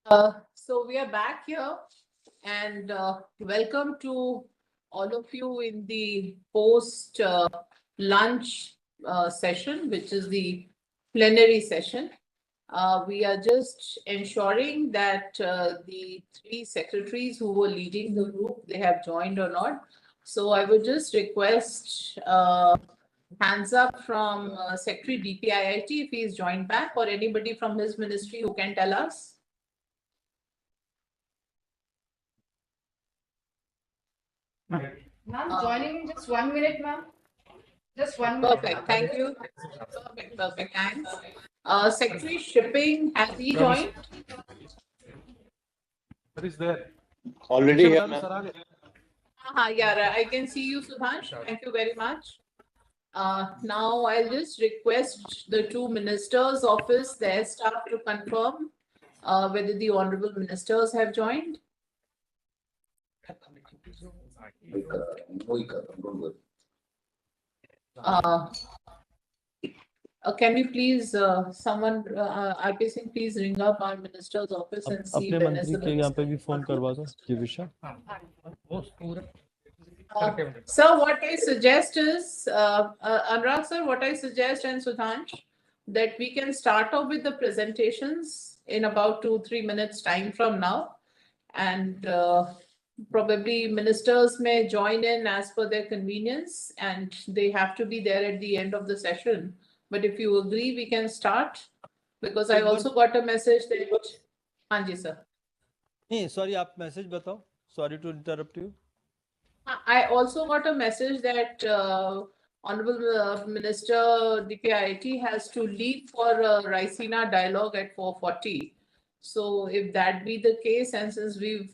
So we are back here and welcome to all of you in the post lunch session, which is the plenary session. We are just ensuring that the three secretaries who were leading the group, they have joined or not. So I would just request hands up from Secretary DPIIT if he is joined back, or anybody from his ministry who can tell us. Ma'am, joining in just 1 minute, ma'am. Just 1 minute. Perfect, thank you. Perfect, thanks. Secretary Shipping, has he joined? What is there? Already here, Yeah, I can see you, Sudhansh. Thank you very much. Now I'll just request the two ministers' office, their staff to confirm whether the honorable ministers have joined. Can we please, someone, RP Singh, please ring up our minister's office and see अपने when is मंत्री the के यहाँ पे भी minister. Phone करवा दो जिविशा Sir, what I suggest is, Anurag sir, what I suggest, and Sudhansh, that we can start off with the presentations in about 2-3 minutes time from now. And probably ministers may join in as per their convenience, and they have to be there at the end of the session. But if you agree, we can start, because I also got a message that, Hanji sir. नहीं sorry आप message बताओ sorry to interrupt you I also got a message that Honorable Minister DPIIT has to leave for Raisina dialogue at 4:40. So if that be the case, and since we've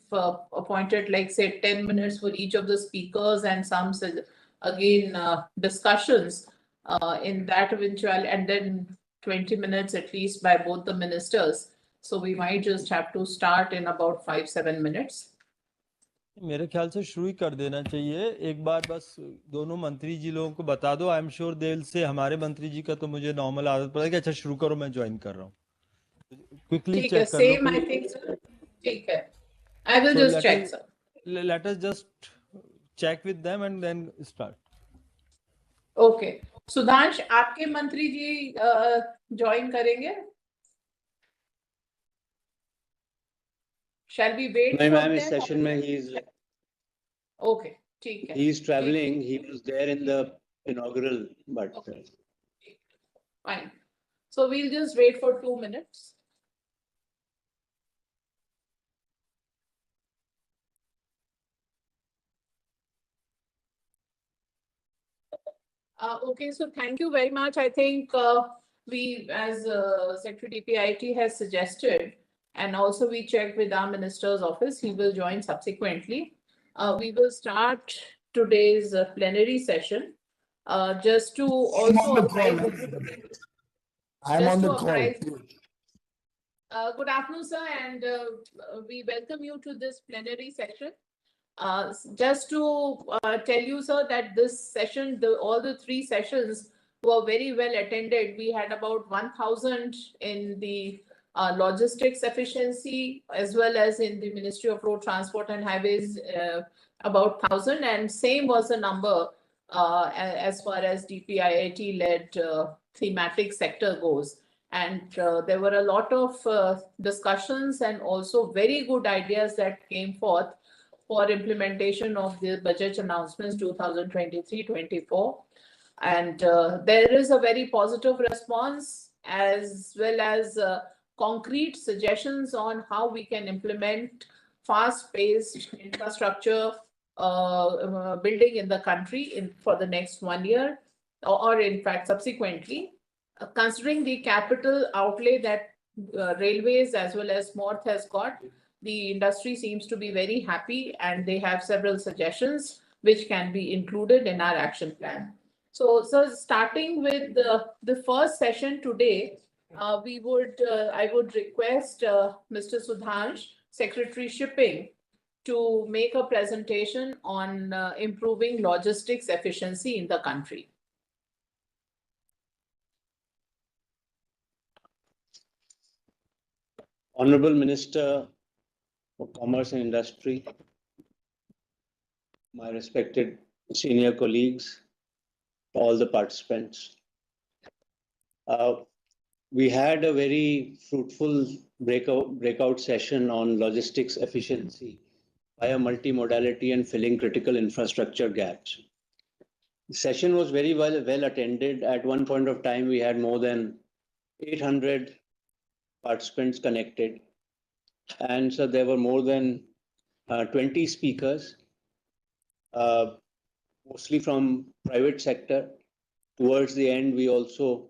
appointed like say 10 minutes for each of the speakers and some again discussions in that eventual, and then 20 minutes at least by both the ministers. So we might just have to start in about 5-7 minutes. मेरे ख्याल से शुरू ही कर देना चाहिए एक बार बस दोनों मंत्री जी लोगों को बता दो आई एम श्योर देल से हमारे मंत्री जी का तो मुझे नॉर्मल आदत पड़ा कि अच्छा शुरू करो मैं ज्वाइन कर रहा हूँ क्विकली चेक कर same, I think, sir. ठीक है. I will just check, sir. Let us just check with them and then start. Okay. Sudhansh, आपके मंत्री जी join करेंगे? Shall we wait? No, ma'am, इस session में he is. Okay, ठीक है. He is traveling. He was there in the inaugural, but. Okay. Fine. So we'll just wait for 2 minutes. Okay, so thank you very much. I think we, as Secretary DPIIT has suggested, and also we checked with our minister's office, he will join subsequently. We will start today's plenary session. Just to also apprise. I'm on the call. Good afternoon, sir, and we welcome you to this plenary session. Just to tell you, sir, that this session, all the three sessions were very well attended. We had about 1,000 in the logistics efficiency, as well as in the Ministry of Road Transport and Highways, about 1,000, and same was the number as far as DPIIT-led thematic sector goes. And there were a lot of discussions and also very good ideas that came forth for implementation of the budget announcements 2023-24. And there is a very positive response, as well as concrete suggestions on how we can implement fast-paced infrastructure building in the country for the next 1 year, or in fact subsequently, considering the capital outlay that railways as well as MORTH has got. The industry seems to be very happy, and they have several suggestions which can be included in our action plan. So starting with the first session today, I would request Mr. Sudhansh, Secretary Shipping, to make a presentation on improving logistics efficiency in the country. Honorable Minister for Commerce and Industry, my respected senior colleagues, all the participants. We had a very fruitful breakout session on logistics efficiency via multimodality and filling critical infrastructure gaps. The session was very well attended. At one point of time, we had more than 800 participants connected. And so there were more than 20 speakers, mostly from private sector. Towards the end, we also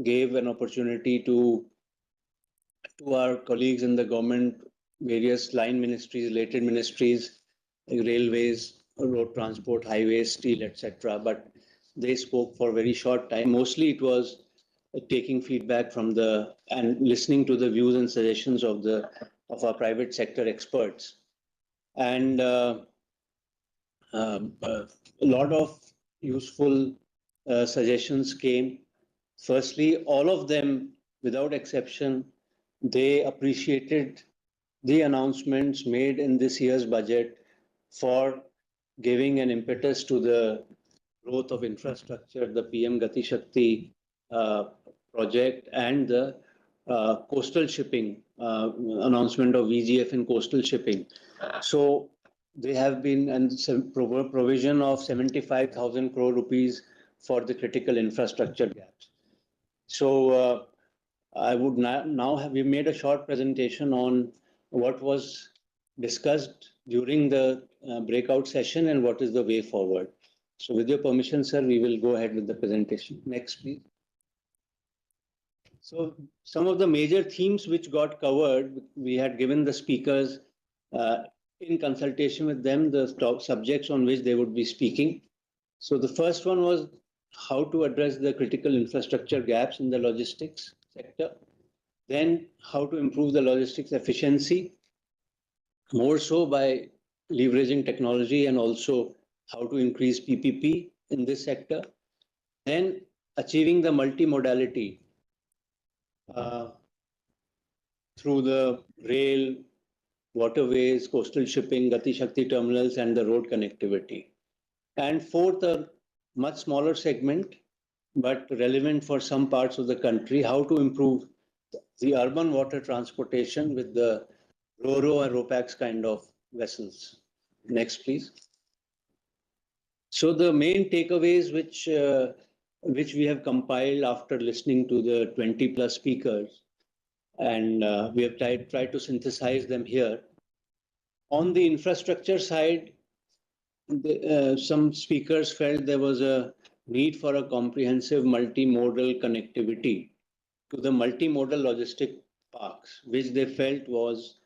gave an opportunity to our colleagues in the government, various line ministries, related ministries, railways, road transport, highways, steel, etc. But they spoke for a very short time. Mostly it was taking feedback from and listening to the views and suggestions of our private sector experts. And a lot of useful suggestions came. Firstly, all of them, without exception, they appreciated the announcements made in this year's budget for giving an impetus to the growth of infrastructure, the PM Gatishakti project, and the coastal shipping announcement of VGF in coastal shipping. So they have been and provision of 75,000 crore rupees for the critical infrastructure gaps. So I would we made a short presentation on what was discussed during the breakout session and what is the way forward. So with your permission, sir, we will go ahead with the presentation. Next, please. So some of the major themes which got covered, we had given the speakers in consultation with them the subjects on which they would be speaking. So the first one was how to address the critical infrastructure gaps in the logistics sector. Then how to improve the logistics efficiency, more so by leveraging technology, and also how to increase PPP in this sector. Then achieving the multimodality through the rail, waterways, coastal shipping, Gatishakti terminals, and the road connectivity. And fourth, a much smaller segment, but relevant for some parts of the country, how to improve the urban water transportation with the Ro-Ro and Ropax kind of vessels. Next, please. So the main takeaways which we have compiled after listening to the 20 plus speakers, and we have tried to synthesize them here. On the infrastructure side, some speakers felt there was a need for a comprehensive multimodal connectivity to the multimodal logistic parks, which they felt was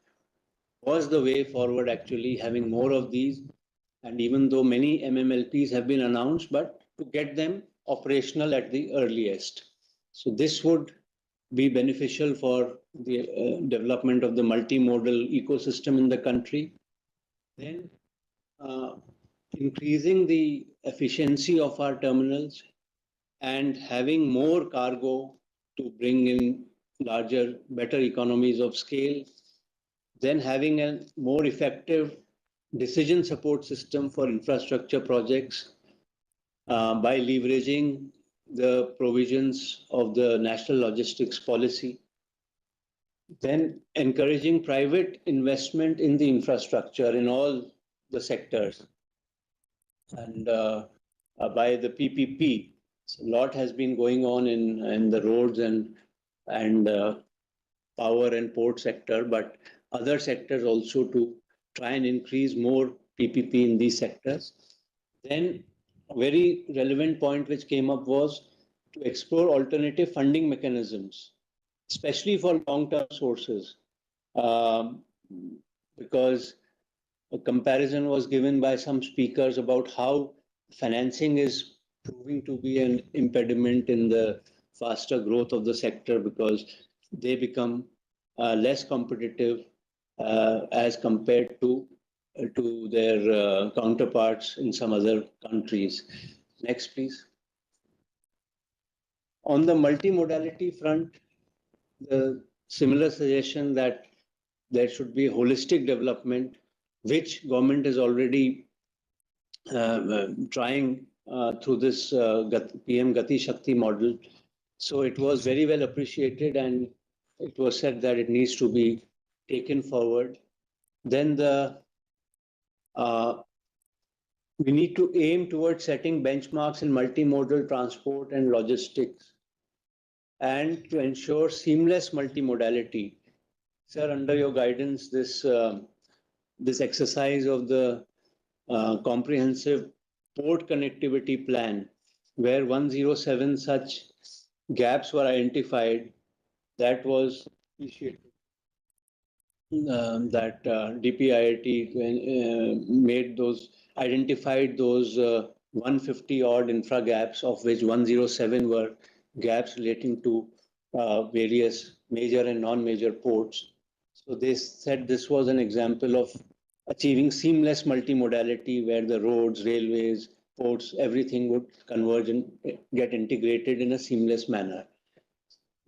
the way forward, actually having more of these. And even though many MMLPs have been announced, but to get them operational at the earliest. So this would be beneficial for the development of the multimodal ecosystem in the country. Then increasing the efficiency of our terminals and having more cargo to bring in larger, better economies of scale. Then having a more effective decision support system for infrastructure projects by leveraging the provisions of the National Logistics Policy. Then encouraging private investment in the infrastructure in all the sectors. And by the PPP, so a lot has been going on in the roads and power and port sector, but other sectors also to try and increase more PPP in these sectors. Then a very relevant point which came up was to explore alternative funding mechanisms, especially for long-term sources, because a comparison was given by some speakers about how financing is proving to be an impediment in the faster growth of the sector because they become less competitive as compared to their counterparts in some other countries. Next, please. On the multimodality front, the similar suggestion that there should be holistic development, which government is already trying through this PM Gatishakti model. So it was very well appreciated, and it was said that it needs to be taken forward. Then we need to aim towards setting benchmarks in multimodal transport and logistics, and to ensure seamless multimodality. Sir, under your guidance, this exercise of the comprehensive port connectivity plan, where 107 such gaps were identified, that was appreciated. That DPIIT made those, identified those 150 odd infra gaps, of which 107 were gaps relating to various major and non-major ports. So they said this was an example of achieving seamless multimodality, where the roads, railways, ports, everything would converge and get integrated in a seamless manner.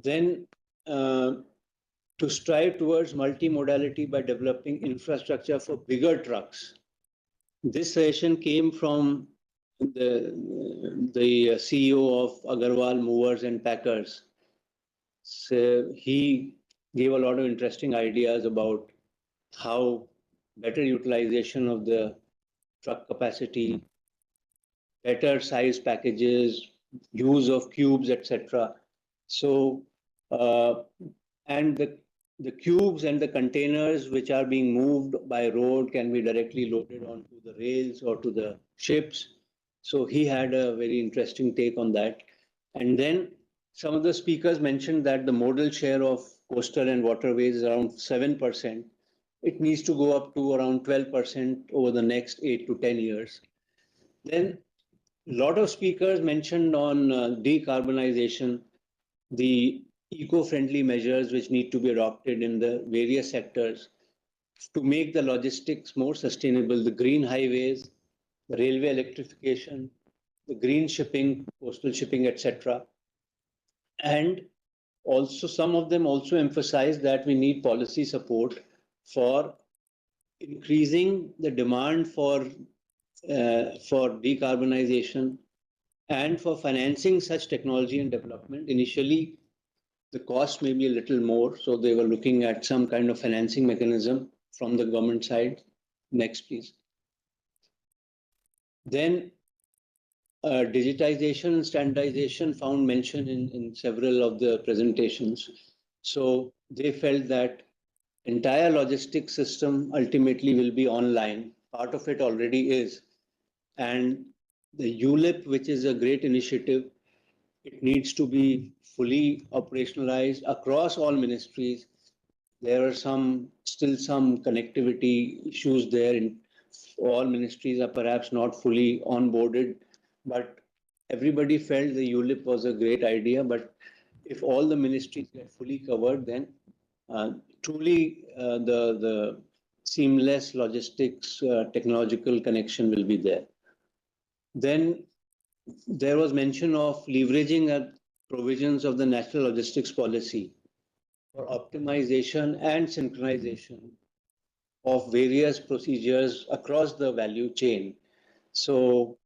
Then to strive towards multimodality by developing infrastructure for bigger trucks. This suggestion came from the CEO of Agarwal Movers and Packers. So he gave a lot of interesting ideas about how better utilization of the truck capacity, better size packages, use of cubes, etc. So, and the cubes and the containers which are being moved by road can be directly loaded onto the rails or to the ships. So he had a very interesting take on that. And then some of the speakers mentioned that the modal share of coastal and waterways is around 7%. It needs to go up to around 12% over the next 8 to 10 years. Then a lot of speakers mentioned on decarbonization, the eco-friendly measures which need to be adopted in the various sectors to make the logistics more sustainable, the green highways, the railway electrification, the green shipping, coastal shipping, etc. And also some of them also emphasize that we need policy support for increasing the demand for decarbonization and for financing such technology and development. Initially, the cost may be a little more, so they were looking at some kind of financing mechanism from the government side. Next, please. Then digitization and standardization found mention in several of the presentations. So they felt that entire logistics system ultimately will be online. Part of it already is. And the ULIP, which is a great initiative, it needs to be fully operationalized across all ministries. There are still some connectivity issues there. In all ministries are perhaps not fully onboarded, but everybody felt the ULIP was a great idea. But if all the ministries get fully covered, then truly the seamless logistics technological connection will be there. Then there was mention of leveraging provisions of the National Logistics Policy for optimization and synchronization of various procedures across the value chain. So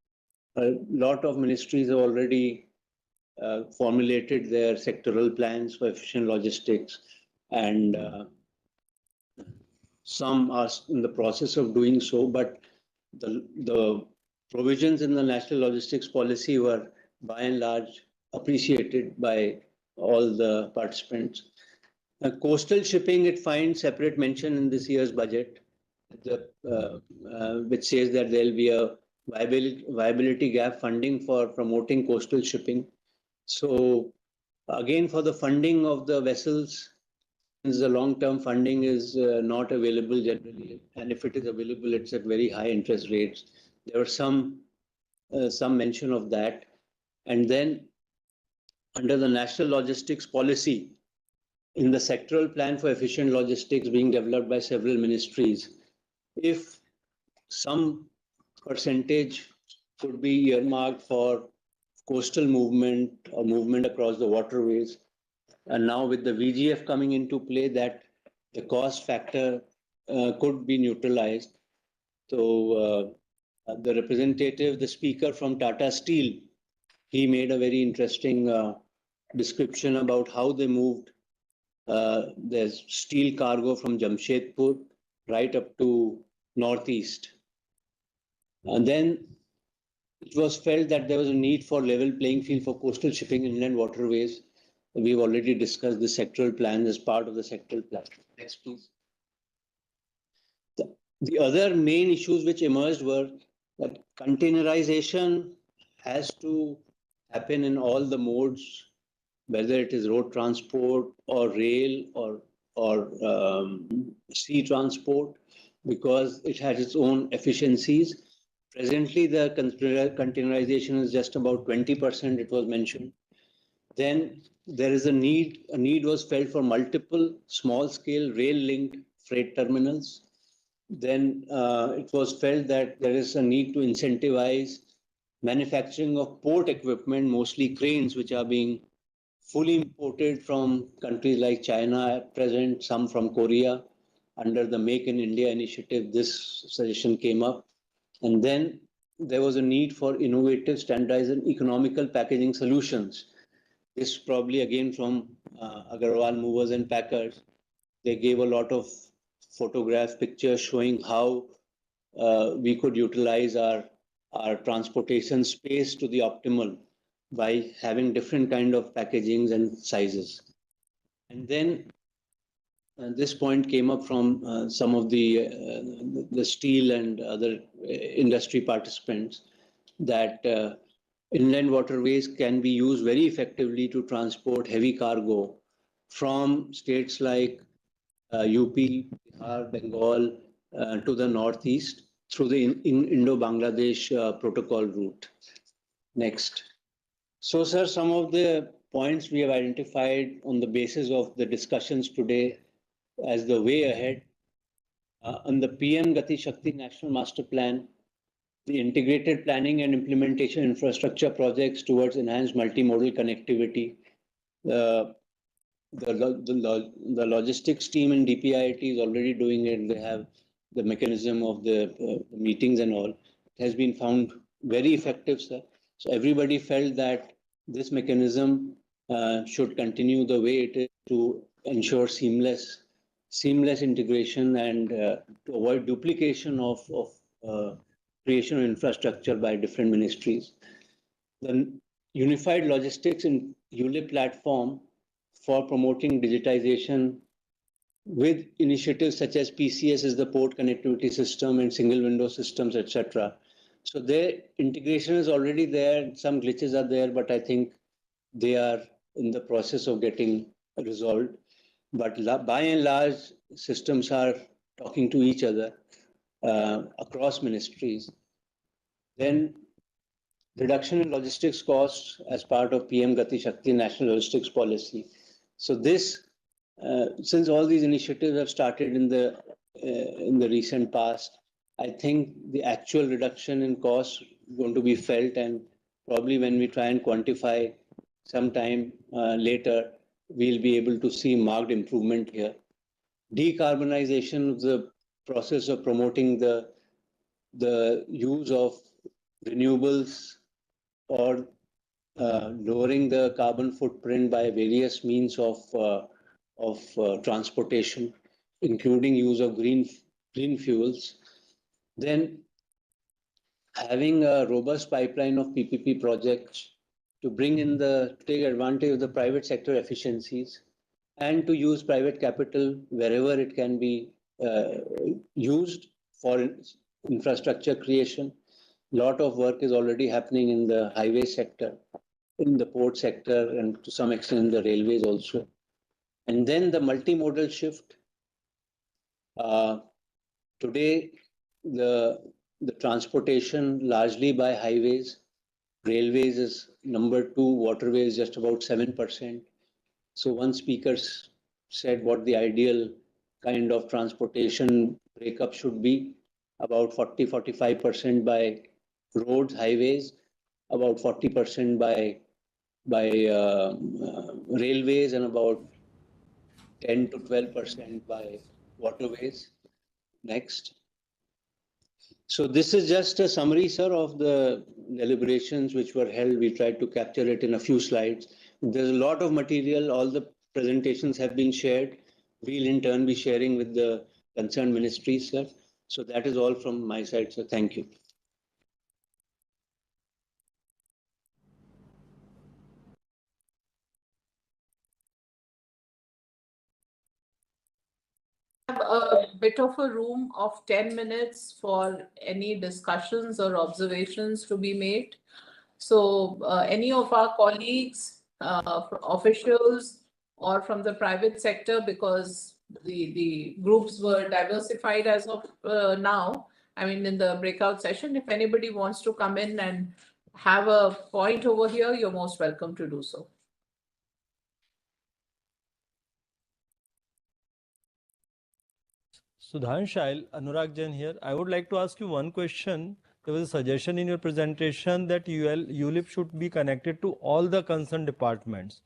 a lot of ministries have already formulated their sectoral plans for efficient logistics, and some are in the process of doing so, but the provisions in the National Logistics Policy were by and large appreciated by all the participants. Coastal shipping, it finds separate mention in this year's budget, which says that there will be a viability gap funding for promoting coastal shipping. So again, for the funding of the vessels, since the long-term funding is not available generally, and if it is available, it's at very high interest rates. There was some mention of that. And then under the National Logistics Policy, in the sectoral plan for efficient logistics being developed by several ministries, if some percentage could be earmarked for coastal movement or movement across the waterways, And now with the VGF coming into play, that the cost factor could be neutralized. So the representative, the speaker from Tata Steel, he made a very interesting description about how they moved there's steel cargo from Jamshedpur right up to Northeast. And then it was felt that there was a need for level playing field for coastal shipping in inland waterways. We've already discussed the sectoral plans as part of the sectoral plan. Next, please. The other main issues which emerged were that containerization has to happen in all the modes, whether it is road transport or rail or sea transport, because it has its own efficiencies. Presently, the containerization is just about 20%, it was mentioned. Then there is a need was felt for multiple small-scale rail-linked freight terminals. Then it was felt that there is a need to incentivize manufacturing of port equipment, mostly cranes, which are being fully imported from countries like China at present, some from Korea. Under the Make in India initiative, this suggestion came up. And then there was a need for innovative, standardized and economical packaging solutions. This probably again from Agarwal Movers and Packers. They gave a lot of photographs, pictures showing how we could utilize our transportation space to the optimal by having different kind of packagings and sizes. And then this point came up from some of the steel and other industry participants that inland waterways can be used very effectively to transport heavy cargo from states like UP, Bihar, Bengal to the northeast through the Indo-Bangladesh protocol route. Next. So, sir, some of the points we have identified on the basis of the discussions today as the way ahead. On the PM Gatishakti National Master Plan, the integrated planning and implementation infrastructure projects towards enhanced multimodal connectivity, the logistics team in DPIIT is already doing it. They have the mechanism of the meetings and all. It has been found very effective, sir. So everybody felt that this mechanism should continue the way it is to ensure seamless integration and to avoid duplication of creation of infrastructure by different ministries. The unified logistics in ULIP platform for promoting digitization with initiatives such as PCS is the port connectivity system and single window systems, etc. So their integration is already there. Some glitches are there, but I think they are in the process of getting resolved. But by and large, systems are talking to each other across ministries. Then reduction in logistics costs as part of PM Gatishakti National Logistics Policy. So this, since all these initiatives have started in the recent past, I think the actual reduction in costs is going to be felt, and probably when we try and quantify sometime later, we'll be able to see marked improvement here. Decarbonization of the process of promoting the use of renewables or lowering the carbon footprint by various means of transportation, including use of green fuels. Then having a robust pipeline of PPP projects to bring in to take advantage of the private sector efficiencies and to use private capital wherever it can be used for infrastructure creation. A lot of work is already happening in the highway sector, in the port sector, and to some extent in the railways also. And then the multimodal shift. Today, the transportation largely by highways, railways is number 2, waterways just about 7%. So one speaker said what the ideal kind of transportation breakup should be, about 40-45% by roads, highways, about 40% by railways and about 10 to 12% by waterways. Next. So this is just a summary, sir, of the deliberations which were held. We tried to capture it in a few slides. There's a lot of material. All the presentations have been shared. We'll in turn be sharing with the concerned ministries, sir. So that is all from my side, sir. Thank you. Have a bit of a room of 10 minutes for any discussions or observations to be made. So any of our colleagues, officials, or from the private sector, because the groups were diversified as of now, I mean, in the breakout session, if anybody wants to come in and have a point over here, you're most welcome to do so. Sudhanshu, Anurag Jain here. I would like to ask you one question. There was a suggestion in your presentation that ULIP should be connected to all the concerned departments.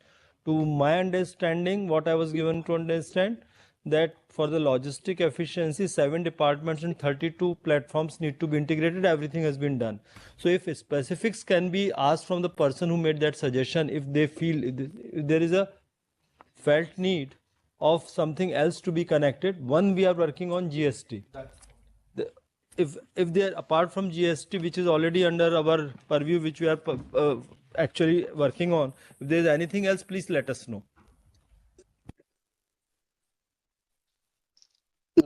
To my understanding, what I was given to understand, that for the logistic efficiency, 7 departments and 32 platforms need to be integrated. Everything has been done. So if specifics can be asked from the person who made that suggestion, if they feel if there is a felt need of something else to be connected. One, we are working on GST. If they are apart from GST, which is already under our purview, which we are actually working on, if there is anything else, please let us know.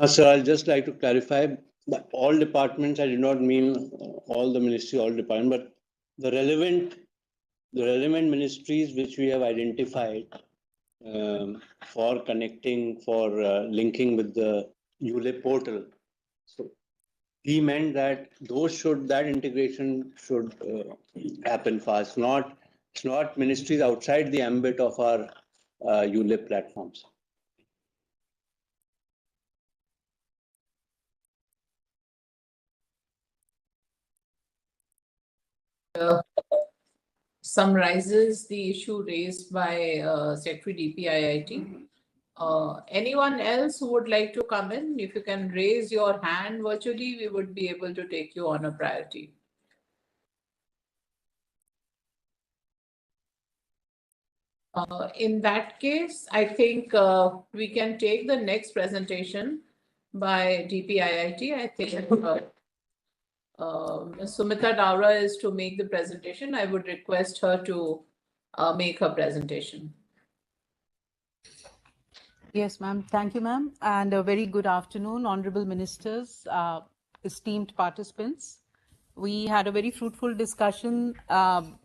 Sir, I'll just like to clarify, but all departments, I did not mean all the ministry, all departments, but the relevant ministries which we have identified for connecting, for linking with the ULIP portal. So he meant that that integration should happen fast. It's not ministries outside the ambit of our ULIP platforms. Summarizes the issue raised by Secretary DPIIT. Anyone else who would like to come in, if you can raise your hand virtually, we would be able to take you on a priority. In that case, I think we can take the next presentation by DPIIT. I think Ms. Sumita Daura is to make the presentation. I would request her to make her presentation. Yes, ma'am. Thank you, ma'am. And a very good afternoon, honorable ministers, esteemed participants. We had a very fruitful discussion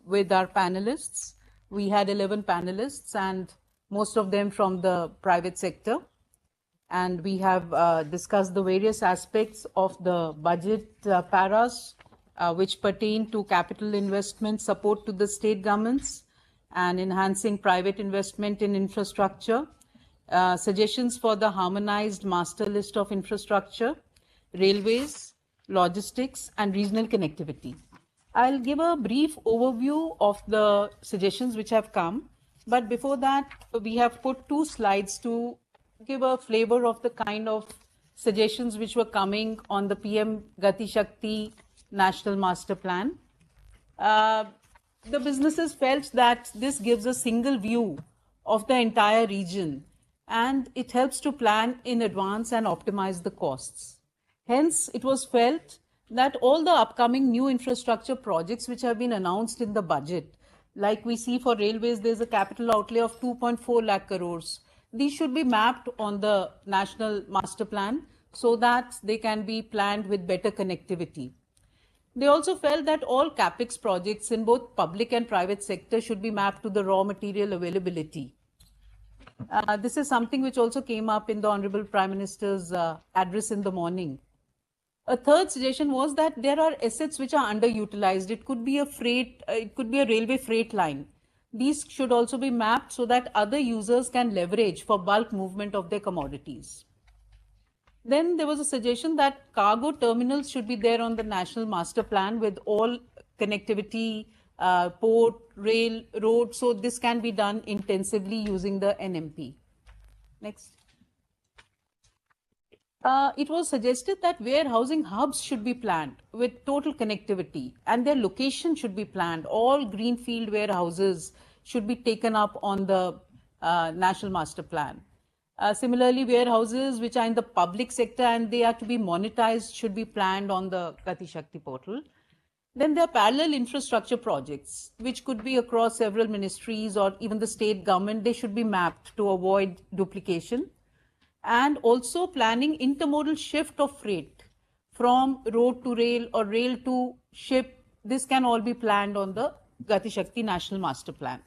with our panelists. We had 11 panelists and most of them from the private sector. And we have discussed the various aspects of the budget paras, which pertain to capital investment support to the state governments and enhancing private investment in infrastructure, suggestions for the harmonized master list of infrastructure, railways, logistics, and regional connectivity. I'll give a brief overview of the suggestions which have come. But before that, we have put 2 slides to give a flavor of the kind of suggestions which were coming on the PM Gatishakti National Master Plan. The businesses felt that this gives a single view of the entire region and it helps to plan in advance and optimize the costs. Hence, it was felt that all the upcoming new infrastructure projects which have been announced in the budget, like we see for railways, there's a capital outlay of 2.4 lakh crores. These should be mapped on the National Master Plan so that they can be planned with better connectivity. They also felt that all capex projects in both public and private sector should be mapped to the raw material availability. This is something which also came up in the Honorable Prime Minister's address in the morning. A third suggestion was that there are assets which are underutilized. It could be a railway freight line. These should also be mapped so that other users can leverage for bulk movement of their commodities. Then there was a suggestion that cargo terminals should be there on the National Master Plan with all connectivity port, rail, road. So this can be done intensively using the NMP. Next. It was suggested that warehousing hubs should be planned with total connectivity and their location should be planned. All greenfield warehouses should be taken up on the National Master Plan. Similarly, warehouses which are in the public sector and they are to be monetized should be planned on the Gatishakti portal. Then there are parallel infrastructure projects, which could be across several ministries or even the state government. They should be mapped to avoid duplication. And also planning intermodal shift of freight from road to rail or rail to ship. This can all be planned on the Gatishakti National Master Plan.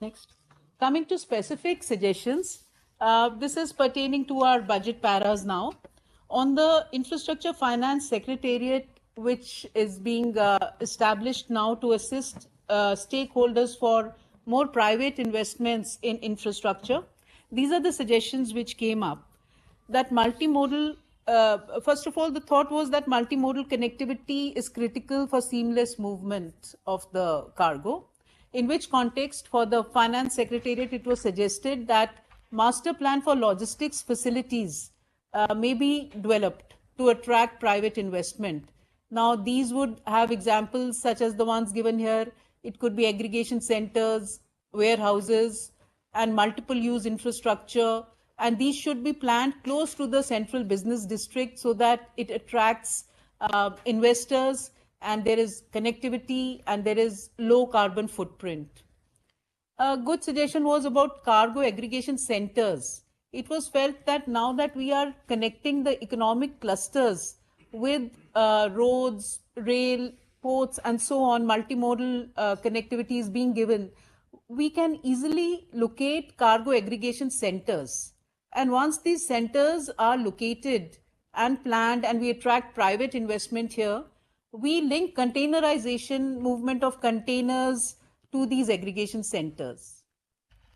Next. Coming to specific suggestions, this is pertaining to our budget paras now. On the Infrastructure Finance Secretariat, which is being established now to assist stakeholders for more private investments in infrastructure. These are the suggestions which came up. That multimodal, first of all, the thought was that multimodal connectivity is critical for seamless movement of the cargo. In which context, for the Finance Secretariat, it was suggested that master plan for logistics facilities may be developed to attract private investment. Now, these would have examples such as the ones given here. It could be aggregation centers, warehouses, and multiple use infrastructure. And these should be planned close to the central business district so that it attracts investors and there is connectivity and there is low carbon footprint. A good suggestion was about cargo aggregation centers. It was felt that now that we are connecting the economic clusters with roads, rail, ports, and so on, multimodal connectivity is being given, we can easily locate cargo aggregation centers. And once these centers are located and planned and we attract private investment here, we link containerization, movement of containers to these aggregation centers.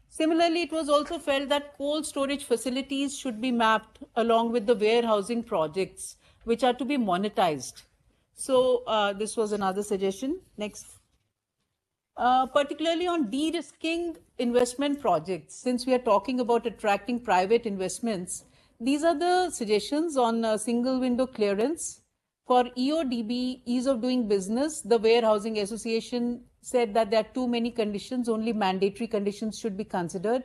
Similarly, it was also felt that cold storage facilities should be mapped along with the warehousing projects, which are to be monetized. So this was another suggestion. Next. Particularly on de-risking investment projects, since we are talking about attracting private investments, these are the suggestions on single window clearance. For EODB, ease of doing business, the Warehousing Association said that there are too many conditions, only mandatory conditions should be considered.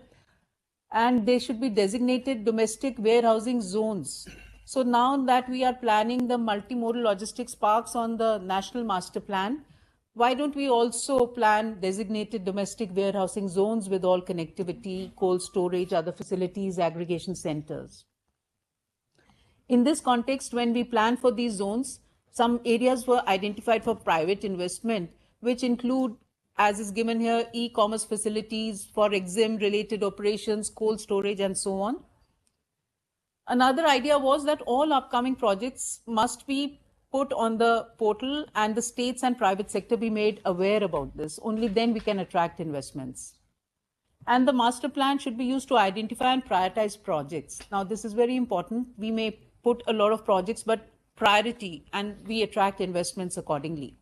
And they should be designated domestic warehousing zones. So now that we are planning the multimodal logistics parks on the National Master Plan, why don't we also plan designated domestic warehousing zones with all connectivity, cold storage, other facilities, aggregation centers? In this context, when we plan for these zones, some areas were identified for private investment, which include, as is given here, e-commerce facilities for EXIM related operations, cold storage, and so on. Another idea was that all upcoming projects must be put on the portal and the states and private sector be made aware about this. Only then we can attract investments. And the master plan should be used to identify and prioritize projects. Now, this is very important. We may put a lot of projects, but priority, and we attract investments accordingly.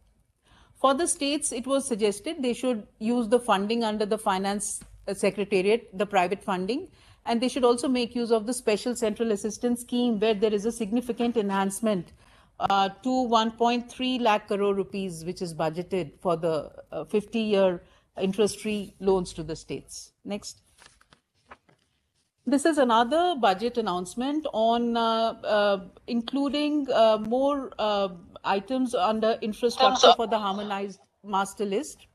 For the states, it was suggested they should use the funding under the Finance Secretariat, the private funding, and they should also make use of the Special Central Assistance Scheme, where there is a significant enhancement to 1.3 lakh crore rupees, which is budgeted for the 50-year interest-free loans to the states. Next. This is another budget announcement on including more items under infrastructure for the harmonized master list.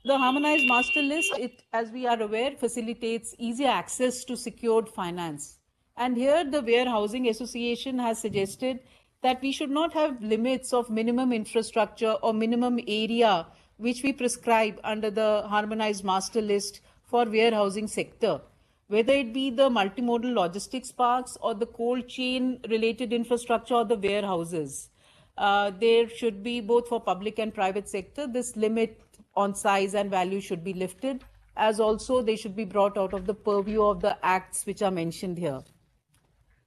The harmonized master list, as we are aware, facilitates easier access to secured finance. And here the Warehousing Association has suggested that we should not have limits of minimum infrastructure or minimum area which we prescribe under the harmonized master list for warehousing sector. Whether it be the multimodal logistics parks or the cold chain related infrastructure or the warehouses. There should be both for public and private sector. This limit on size and value should be lifted, as also they should be brought out of the purview of the acts which are mentioned here.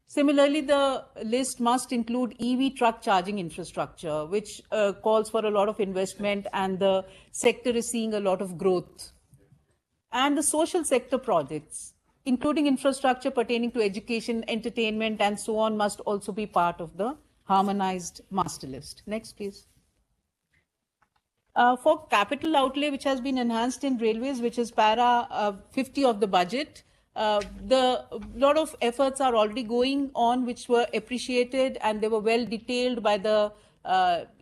Similarly, the list must include EV truck charging infrastructure, which calls for a lot of investment, and the sector is seeing a lot of growth. And the social sector projects, including infrastructure pertaining to education, entertainment, and so on, must also be part of the harmonized master list. Next, please. For capital outlay, which has been enhanced in railways, which is para 50 of the budget, the lot of efforts are already going on, which were appreciated, and they were well detailed by the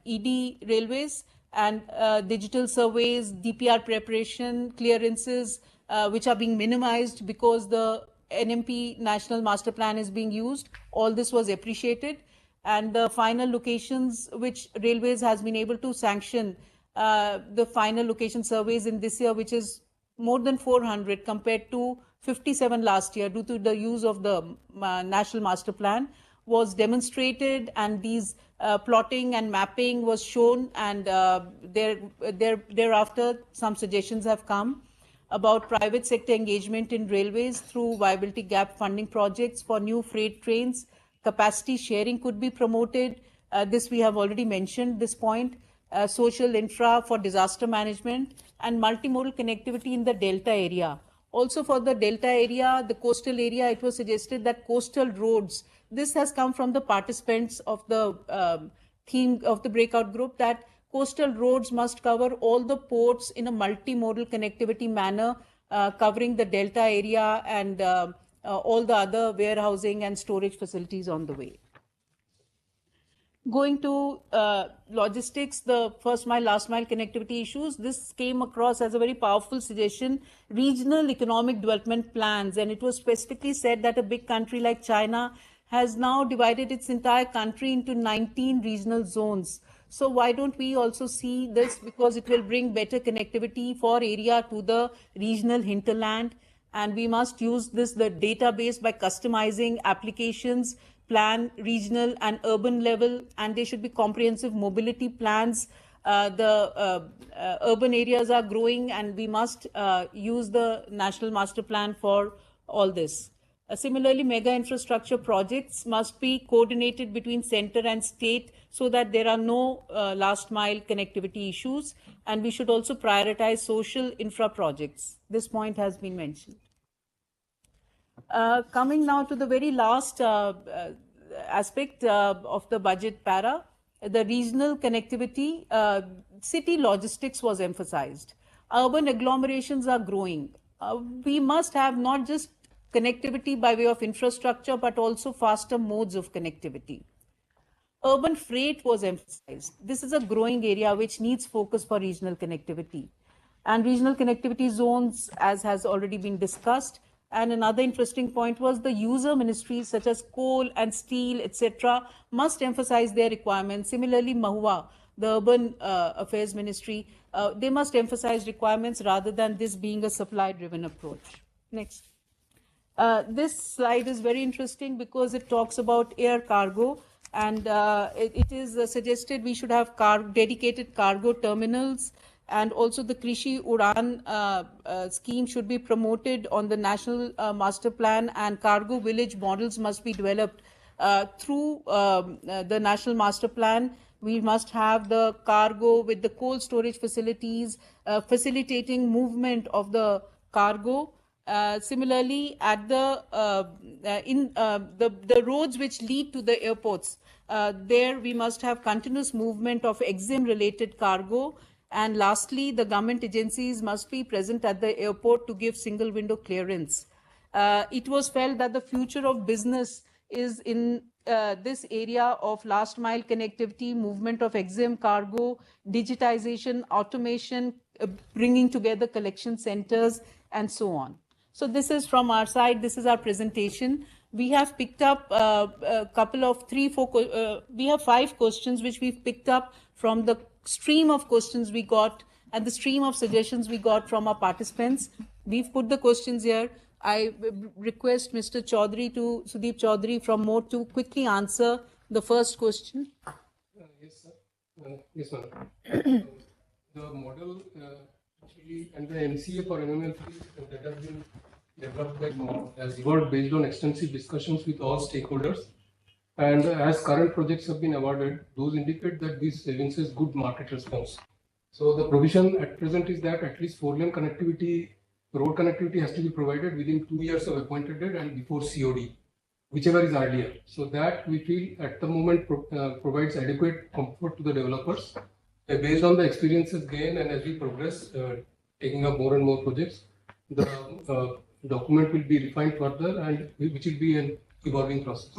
ED railways, and digital surveys, DPR preparation, clearances, which are being minimized because the NMP National Master Plan is being used. All this was appreciated, and the final locations which railways has been able to sanction, the final location surveys in this year, which is more than 400 compared to 57 last year, due to the use of the National Master Plan, was demonstrated, and these plotting and mapping was shown, and thereafter some suggestions have come about private sector engagement in railways through viability gap funding projects for new freight trains. Capacity sharing could be promoted. This we have already mentioned, this point. Social infra for disaster management, and multimodal connectivity in the Delta area. Also for the Delta area, the coastal area, it was suggested that coastal roads, this has come from the participants of the theme of the breakout group, that coastal roads must cover all the ports in a multimodal connectivity manner, covering the Delta area and all the other warehousing and storage facilities on the way. Going to logistics, the first mile, last mile connectivity issues, this came across as a very powerful suggestion, regional economic development plans. And it was specifically said that a big country like China has now divided its entire country into 19 regional zones. So why don't we also see this, because it will bring better connectivity for area to the regional hinterland. And we must use this, the database, by customizing applications, plan regional and urban level, and there should be comprehensive mobility plans. The urban areas are growing, and we must use the National Master Plan for all this. Similarly, mega infrastructure projects must be coordinated between center and state so that there are no last mile connectivity issues, and we should also prioritize social infra projects. This point has been mentioned. Coming now to the very last aspect of the budget para, the regional connectivity, city logistics was emphasized. Urban agglomerations are growing. We must have not just connectivity by way of infrastructure, but also faster modes of connectivity. Urban freight was emphasized. This is a growing area which needs focus for regional connectivity. And regional connectivity zones, as has already been discussed. And another interesting point was the user ministries such as coal and steel, etc., must emphasize their requirements. Similarly, Mahua, the Urban Affairs Ministry, they must emphasize requirements rather than this being a supply-driven approach. Next. This slide is very interesting because it talks about air cargo, and it is suggested we should have dedicated cargo terminals, and also the Krishi Udan scheme should be promoted on the National Master Plan, and cargo village models must be developed through the National Master Plan. We must have the cargo with the cold storage facilities, facilitating movement of the cargo. Similarly, at the the roads which lead to the airports, there we must have continuous movement of EXIM related cargo. And lastly, the government agencies must be present at the airport to give single window clearance. It was felt that the future of business is in this area of last mile connectivity, movement of EXIM cargo, digitization, automation, bringing together collection centers, and so on. So this is from our side. This is our presentation. We have picked up a couple of we have 5 questions which we've picked up from the stream of questions we got and the stream of suggestions we got from our participants. We've put the questions here. I request Mr. Chaudhary Sudeep Chaudhary from MODE to quickly answer the first question. Yes, sir. Yes, ma'am. The model actually and the MCA for NML3 that has been developed has evolved based on extensive discussions with all stakeholders. And as current projects have been awarded, those indicate that this evinces good market response. So the provision at present is that at least 4-lane connectivity, road connectivity has to be provided within 2 years of appointed date and before COD, whichever is earlier. So that we feel at the moment provides adequate comfort to the developers. Based on the experiences gained and as we progress, taking up more and more projects, the document will be refined further and which will be an evolving process.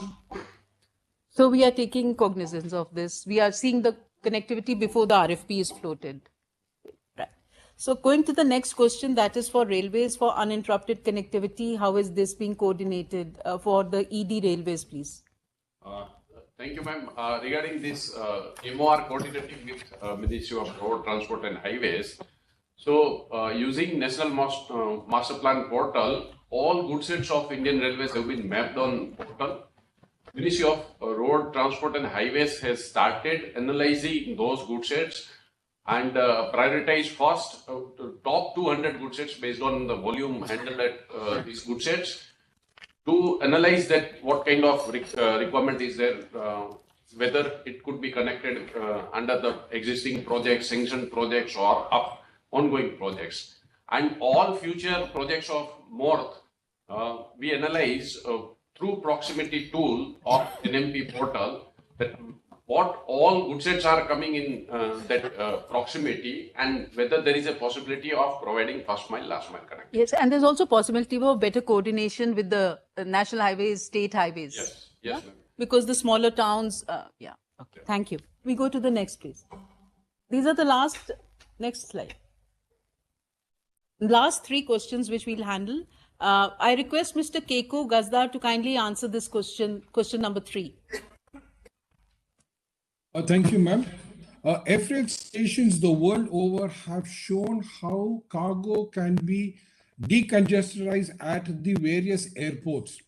So we are taking cognizance of this. We are seeing the connectivity before the RFP is floated. Right. So going to the next question, that is for railways for uninterrupted connectivity. How is this being coordinated for the ED railways, please? Thank you, ma'am. Regarding this MOR coordinating with Ministry of Road Transport and Highways, so using National Master Plan portal, all goods sets of Indian Railways have been mapped on portal. Ministry of Road Transport and Highways has started analyzing those goods sets and prioritize first top 200 goods sets based on the volume handled at these goods sets, to analyze that what kind of requirement is there, whether it could be connected under the existing projects, sanctioned projects or ongoing projects. And all future projects of MORTH, we analyze through proximity tool of NMP portal that what all goods sets are coming in that proximity and whether there is a possibility of providing first mile, last mile connectivity. Yes, and there's also possibility of better coordination with the national highways, state highways. Yes, Yeah? yes. Because the smaller towns, yeah. Okay. Thank you. We go to the next, please. These are the next slide. Last 3 questions which we'll handle. I request Mr. Keiko Gazdar to kindly answer this question number 3. Thank you, ma'am. Freight stations the world over have shown how cargo can be decongestionized at the various airports.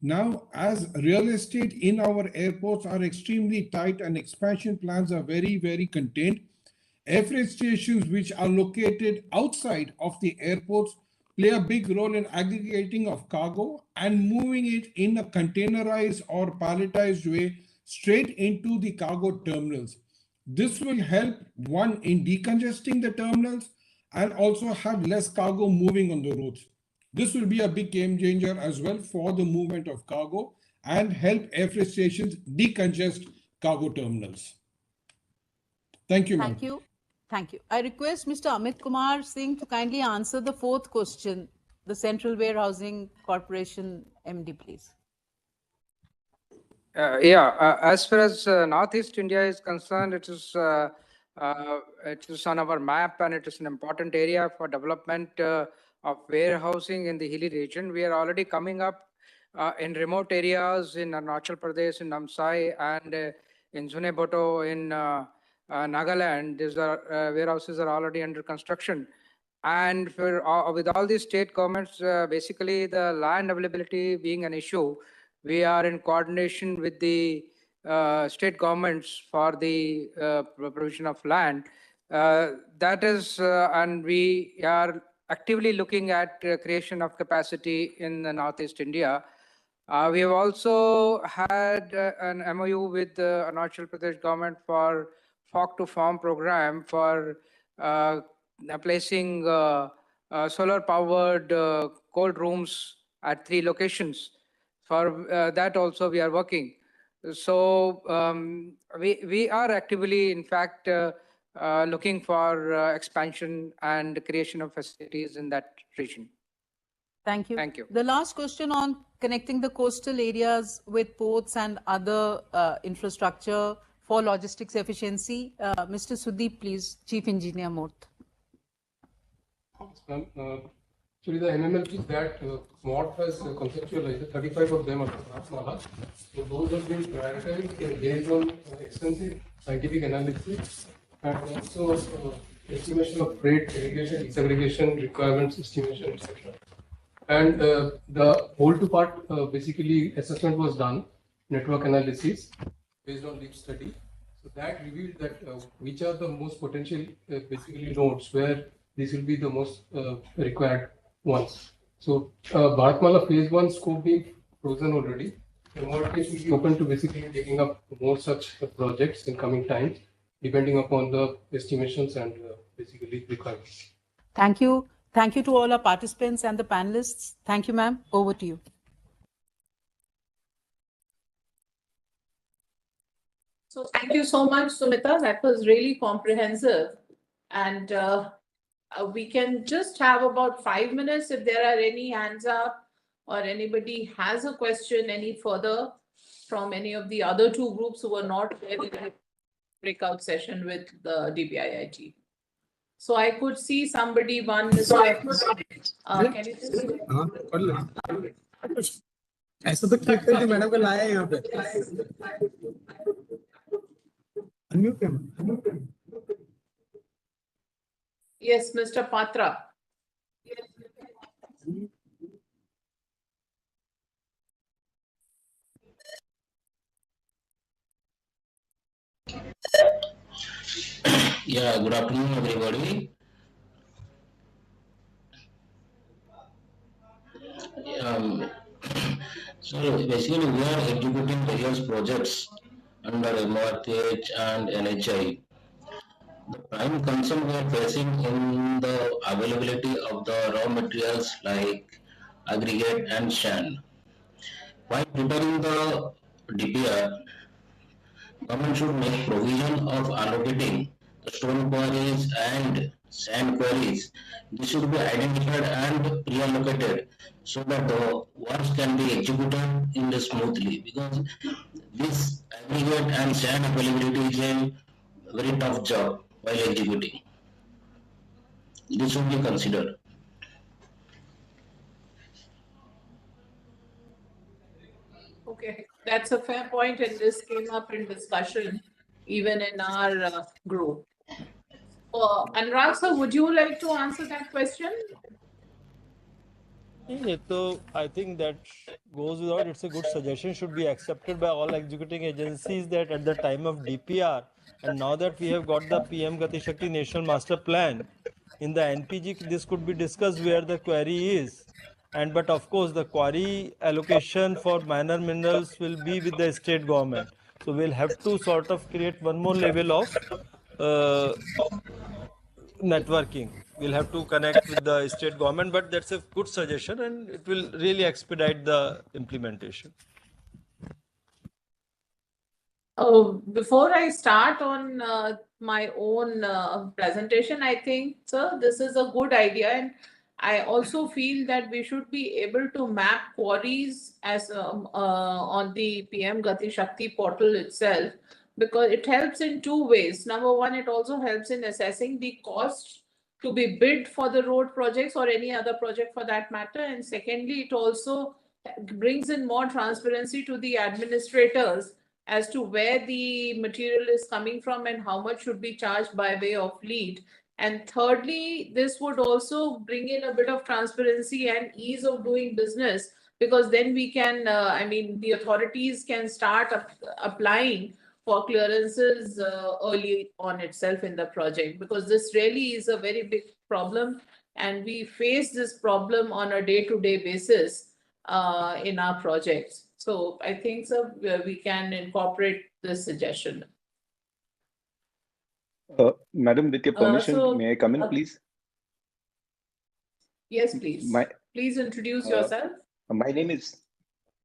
Now, as real estate in our airports are extremely tight and expansion plans are very, very contained, freight stations which are located outside of the airports play a big role in aggregating of cargo and moving it in a containerized or palletized way straight into the cargo terminals. This will help, one, in decongesting the terminals and also have less cargo moving on the roads. This will be a big game changer as well for the movement of cargo and help freight stations decongest cargo terminals. Thank you, ma'am. Thank you. Thank you. I request Mr. Amit Kumar Singh to kindly answer the 4th question, the Central Warehousing Corporation MD, please. As far as Northeast India is concerned, it is on our map and it is an important area for development of warehousing in the hilly region. We are already coming up in remote areas in Arunachal Pradesh, in Namsai, and in Zuneboto in Nagaland. These warehouses are already under construction. And with all these state governments, basically the land availability being an issue, we are in coordination with the state governments for the provision of land. And we are actively looking at creation of capacity in the Northeast India. We have also had an MOU with the Arunachal Pradesh government for Fog to Farm program for placing solar powered cold rooms at 3 locations. For that also we are working. So we are actively, in fact, looking for expansion and creation of facilities in that region. Thank you. Thank you. The last question on connecting the coastal areas with ports and other infrastructure for logistics efficiency. Mr. Sudeep, please, Chief Engineer MORTH. Actually, the MMLPs that MORTH has conceptualized, 35 of them are Prasmala. So those have been prioritized based on extensive scientific analysis and also estimation of freight, segregation, disaggregation, requirements, estimation, etc. And the whole 2 part, basically assessment was done, network analysis based on deep study. So that revealed that which are the most potential basically nodes where this will be the most required ones. So Bharatmala phase 1 scope being frozen already, MORT will be open to basically taking up more such projects in coming times, depending upon the estimations and basically requirements. Thank you. Thank you to all our participants and the panelists. Thank you, ma'am. Over to you. So thank you so much, Sumita. That was really comprehensive. And we can just have about 5 minutes if there are any hands up or anybody has a question any further from any of the other two groups who were not there in the breakout session with the DBIIT. So I could see somebody, one Mr. Can you just... ऐसा तो click करके madam को लाया है यहाँ पे unmute कर Yes, Mr. Patra. Yeah, good afternoon, everybody. So basically, we are executing various projects under MRTH and NHI. The prime concern we are facing in the availability of the raw materials like aggregate and sand. While preparing the DPR, government should make provision of allocating the stone quarries and sand quarries. This should be identified and pre-allocated so that the works can be executed in the smoothly, because this aggregate and sand availability is a very tough job while executing. This should be considered. Okay, that's a fair point, and this came up in discussion even in our group. Anurag sir, would you like to answer that question? So I think that goes without. It's a good suggestion, should be accepted by all executing agencies, that at the time of DPR, and now that we have got the PM Gatishakti National Master Plan, in the NPG this could be discussed where the quarry is. But of course the quarry allocation for minor minerals will be with the state government. So we'll have to sort of create one more level of networking. We'll have to connect with the state government, but that's a good suggestion and it will really expedite the implementation. Before I start on my own presentation, I think, sir, this is a good idea, and I also feel that we should be able to map quarries as on the PM Gatishakti portal itself, because it helps in two ways. Number one, it also helps in assessing the cost to be bid for the road projects or any other project for that matter. And secondly, it also brings in more transparency to the administrators as to where the material is coming from and how much should be charged by way of lead. And thirdly, this would also bring in a bit of transparency and ease of doing business, because then we can, the authorities can start applying for clearances early on itself in the project, because this really is a very big problem, and we face this problem on a day-to-day basis in our projects. So I think, sir, we can incorporate this suggestion. Madam, with your permission, may I come in, please? Yes, please. Please introduce yourself. My name is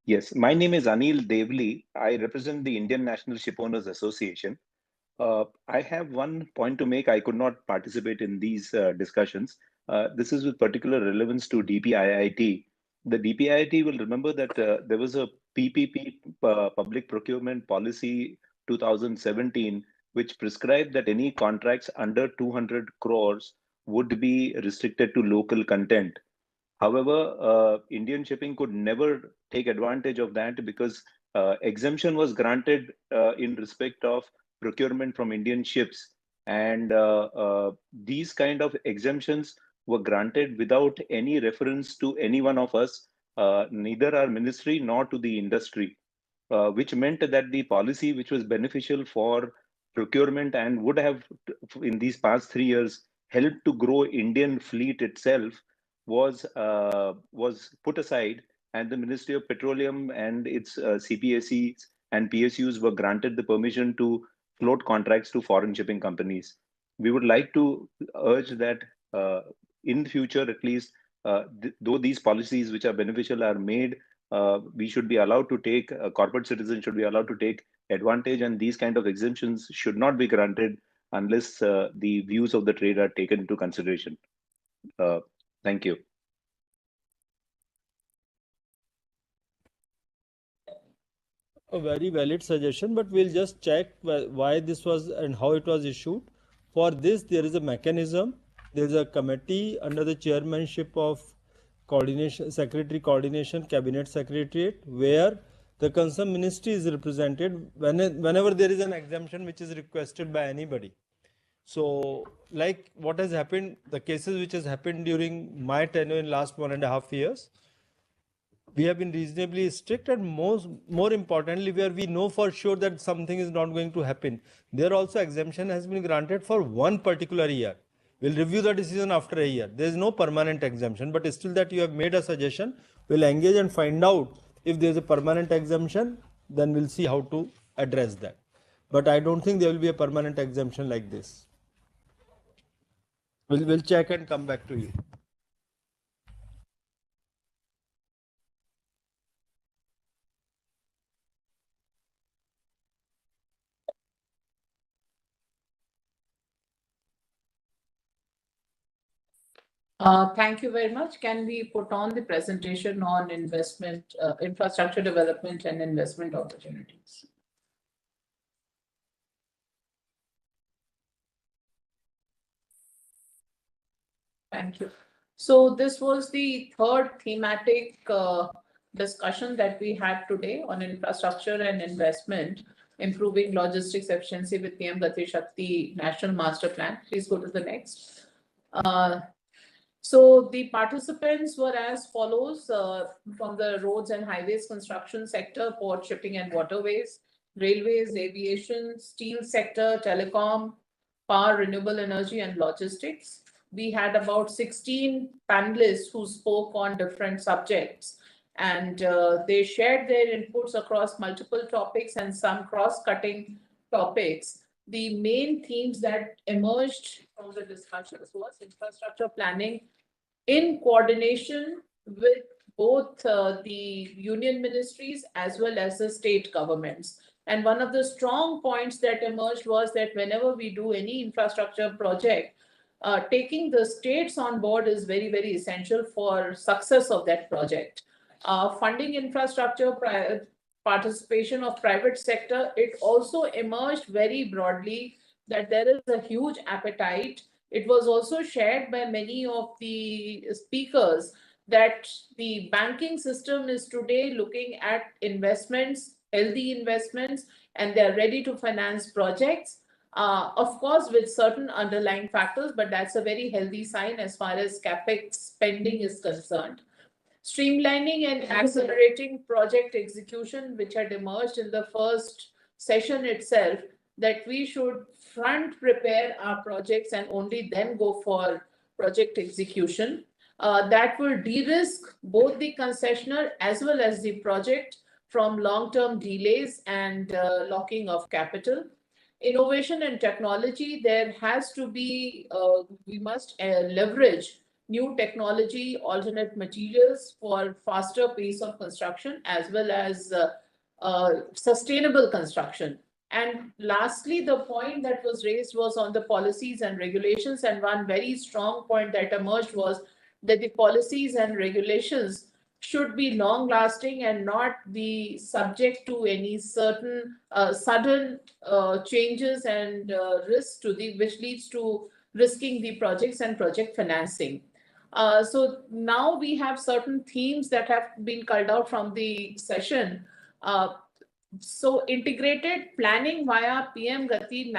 Anil Devli. I represent the Indian National Shipowners Association. I have one point to make. I could not participate in these discussions. This is with particular relevance to DPIIT. The DPIIT will remember that there was a PPP, Public Procurement Policy 2017, which prescribed that any contracts under 200 crores would be restricted to local content. However, Indian shipping could never take advantage of that, because exemption was granted in respect of procurement from Indian ships. And these kind of exemptions were granted without any reference to any one of us, neither our ministry nor to the industry, which meant that the policy which was beneficial for procurement and would have in these past 3 years helped to grow Indian fleet itself was put aside, and the Ministry of Petroleum and its CPSEs and PSUs were granted the permission to float contracts to foreign shipping companies. We would like to urge that in the future, at least, though these policies which are beneficial are made, we should be allowed to take, corporate citizens should be allowed to take advantage, and these kind of exemptions should not be granted unless the views of the trade are taken into consideration. Thank you. A very valid suggestion, but we'll just check why this was and how it was issued. For this, there is a mechanism. There is a committee under the chairmanship of coordination, secretary coordination, cabinet secretariat, where the concerned ministry is represented whenever there is an exemption which is requested by anybody. So, like what has happened, the cases which has happened during my tenure in last 1.5 years, we have been reasonably strict, and more importantly, where we know for sure that something is not going to happen, there also exemption has been granted for one particular year. We'll review the decision after a year. There is no permanent exemption, but still that you have made a suggestion, we'll engage and find out if there is a permanent exemption, then we'll see how to address that. But I don't think there will be a permanent exemption like this. We'll check and come back to you. Thank you very much. Can we put on the presentation on investment, infrastructure development and investment opportunities? Thank you. So this was the third thematic discussion that we had today on infrastructure and investment, improving logistics efficiency with PM Gatishakti National Master Plan. Please go to the next. So the participants were as follows from the roads and highways construction sector, port, shipping and waterways, railways, aviation, steel sector, telecom, power, renewable energy and logistics. We had about 16 panelists who spoke on different subjects, and they shared their inputs across multiple topics and some cross-cutting topics. The main themes that emerged from the discussions was infrastructure planning in coordination with both the union ministries as well as the state governments. And one of the strong points that emerged was that whenever we do any infrastructure project, taking the states on board is very, very essential for success of that project. Funding infrastructure, participation of private sector, it also emerged very broadly that there is a huge appetite. It was also shared by many of the speakers that the banking system is today looking at investments, healthy investments, and they're ready to finance projects. Of course, with certain underlying factors, but that's a very healthy sign as far as CapEx spending is concerned. Streamlining and accelerating project execution, which had emerged in the first session itself, that we should front prepare our projects and only then go for project execution. That will de-risk both the concessionaire as well as the project from long-term delays and locking of capital. Innovation and technology, there has to be, we must leverage new technology, alternate materials for faster pace of construction as well as sustainable construction. And lastly, the point that was raised was on the policies and regulations, and one very strong point that emerged was that the policies and regulations should be long lasting and not be subject to any certain sudden changes and risks to which leads to risking the projects and project financing. So now we have certain themes that have been culled out from the session. So integrated planning via PM Gati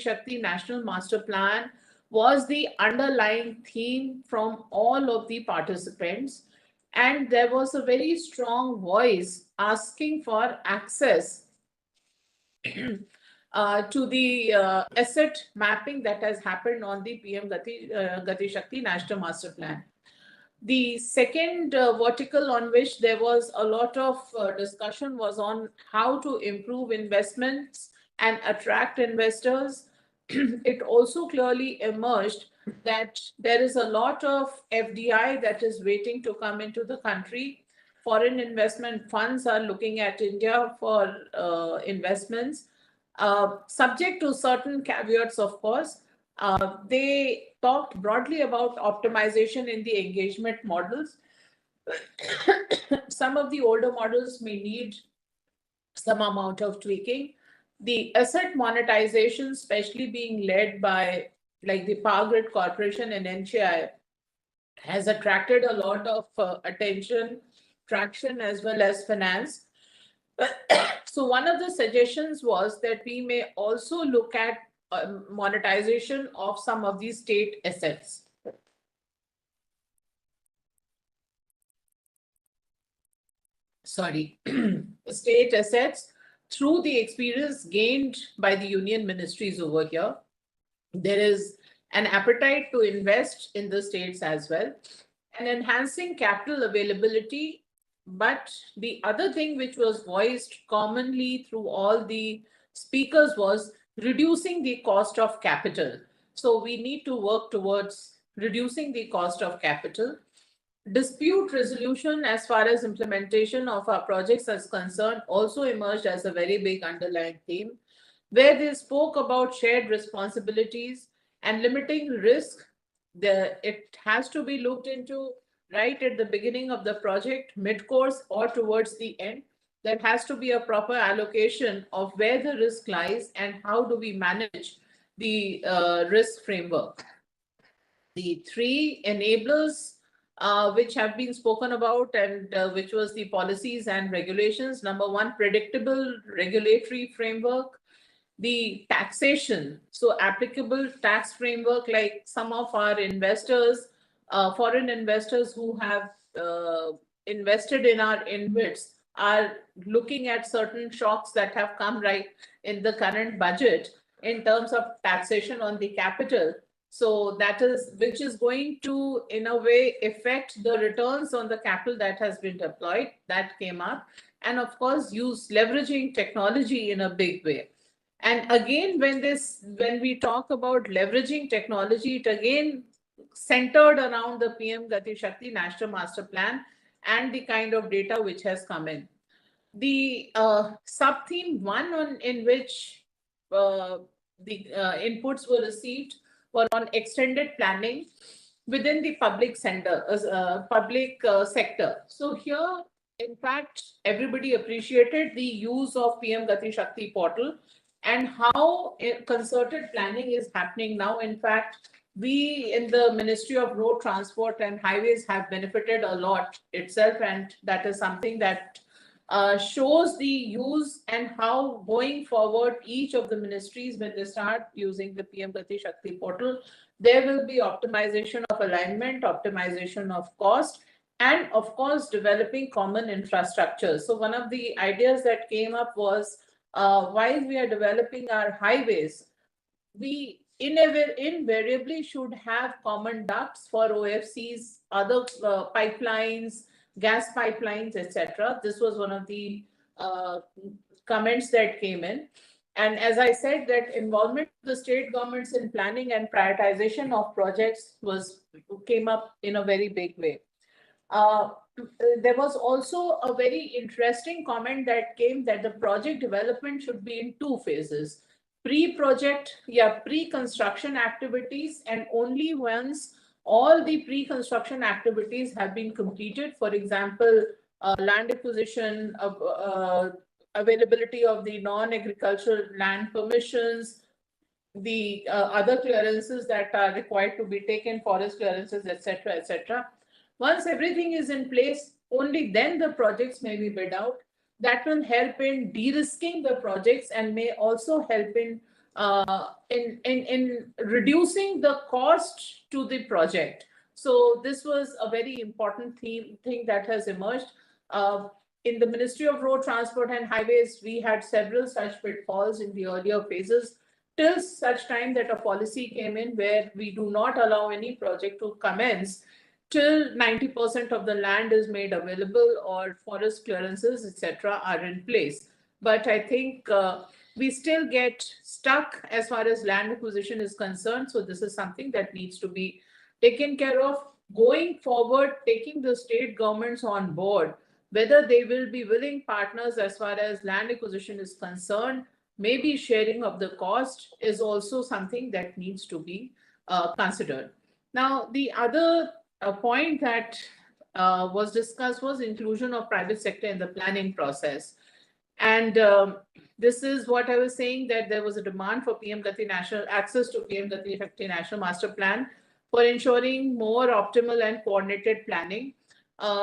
Shakti National Master Plan was the underlying theme from all of the participants. And there was a very strong voice asking for access to the asset mapping that has happened on the PM Gatishakti National Master Plan. The second vertical on which there was a lot of discussion was on how to improve investments and attract investors. It also clearly emerged that there is a lot of FDI that is waiting to come into the country. Foreign investment funds are looking at India for investments, subject to certain caveats, of course. They talked broadly about optimization in the engagement models. Some of the older models may need some amount of tweaking. The asset monetization, especially being led by like the Power Grid Corporation and NCI, has attracted a lot of attention, traction, as well as finance. So one of the suggestions was that we may also look at monetization of some of these state assets. Sorry, state assets through the experience gained by the union ministries over here. There is an appetite to invest in the states as well, and enhancing capital availability. But the other thing which was voiced commonly through all the speakers was reducing the cost of capital. So we need to work towards reducing the cost of capital. Dispute resolution as far as implementation of our projects is concerned also emerged as a very big underlying theme, where they spoke about shared responsibilities and limiting risk. It has to be looked into right at the beginning of the project, mid-course, or towards the end. There has to be a proper allocation of where the risk lies and how do we manage the risk framework. The three enablers which have been spoken about and which was the policies and regulations. Number one, predictable regulatory framework. The taxation, so applicable tax framework, like some of our investors, foreign investors who have invested in our InvITs are looking at certain shocks that have come right in the current budget in terms of taxation on the capital. So that is, which is going to, in a way, affect the returns on the capital that has been deployed. That came up. And of course, use leveraging technology in a big way. And again, when we talk about leveraging technology, it again centered around the PM Gatishakti National Master Plan and the kind of data which has come in. The sub-theme one in which the inputs were received were on extended planning within the public sector. So here, in fact, everybody appreciated the use of PM Gatishakti portal and how concerted planning is happening now. In fact, we in the Ministry of Road Transport and Highways have benefited a lot itself, and that is something that shows the use and how going forward each of the ministries, when they start using the PM Gatishakti portal, there will be optimization of alignment, optimization of cost, and of course developing common infrastructure. So one of the ideas that came up was while we are developing our highways, we invariably should have common ducts for OFCs, other pipelines, gas pipelines, etc. This was one of the comments that came in. And as I said, that involvement of the state governments in planning and prioritization of projects came up in a very big way. There was also a very interesting comment that came that the project development should be in two phases. Pre-construction activities, and only once all the pre-construction activities have been completed, for example, land acquisition, availability of the non-agricultural land permissions, the other clearances that are required to be taken, forest clearances, etc., etc. Once everything is in place, only then the projects may be bid out. That will help in de-risking the projects and may also help in reducing the cost to the project. So this was a very important thing that has emerged. in the Ministry of Road Transport and Highways, we had several such pitfalls in the earlier phases, till such time that a policy came in where we do not allow any project to commence till 90% of the land is made available or forest clearances, etc., are in place. But I think we still get stuck as far as land acquisition is concerned. So this is something that needs to be taken care of. Going forward, taking the state governments on board, whether they will be willing partners as far as land acquisition is concerned, maybe sharing of the cost is also something that needs to be considered. Now, the other point that was discussed was inclusion of private sector in the planning process. And this is what I was saying, that there was a demand for PM Gati National access to PM Gatishakti National Master Plan for ensuring more optimal and coordinated planning,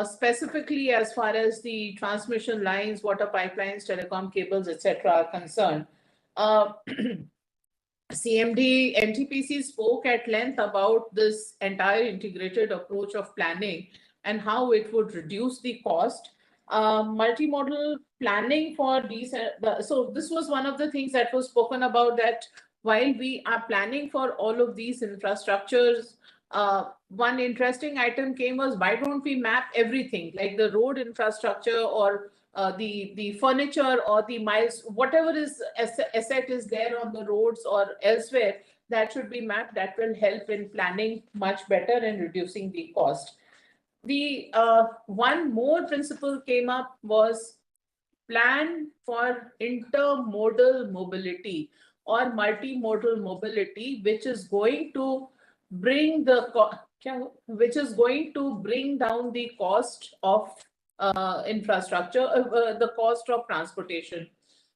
specifically as far as the transmission lines, water pipelines, telecom cables, etc., are concerned. CMD NTPC spoke at length about this entire integrated approach of planning and how it would reduce the cost. Multimodal planning for these. So this was one of the things that was spoken about, that while we are planning for all of these infrastructures, one interesting item came was, why don't we map everything, like the road infrastructure or the furniture or the miles, whatever is asset is there on the roads or elsewhere, that should be mapped. That will help in planning much better and reducing the cost. The one more principle came up was plan for intermodal mobility or multimodal mobility, which is going to bring the down the cost of infrastructure, the cost of transportation.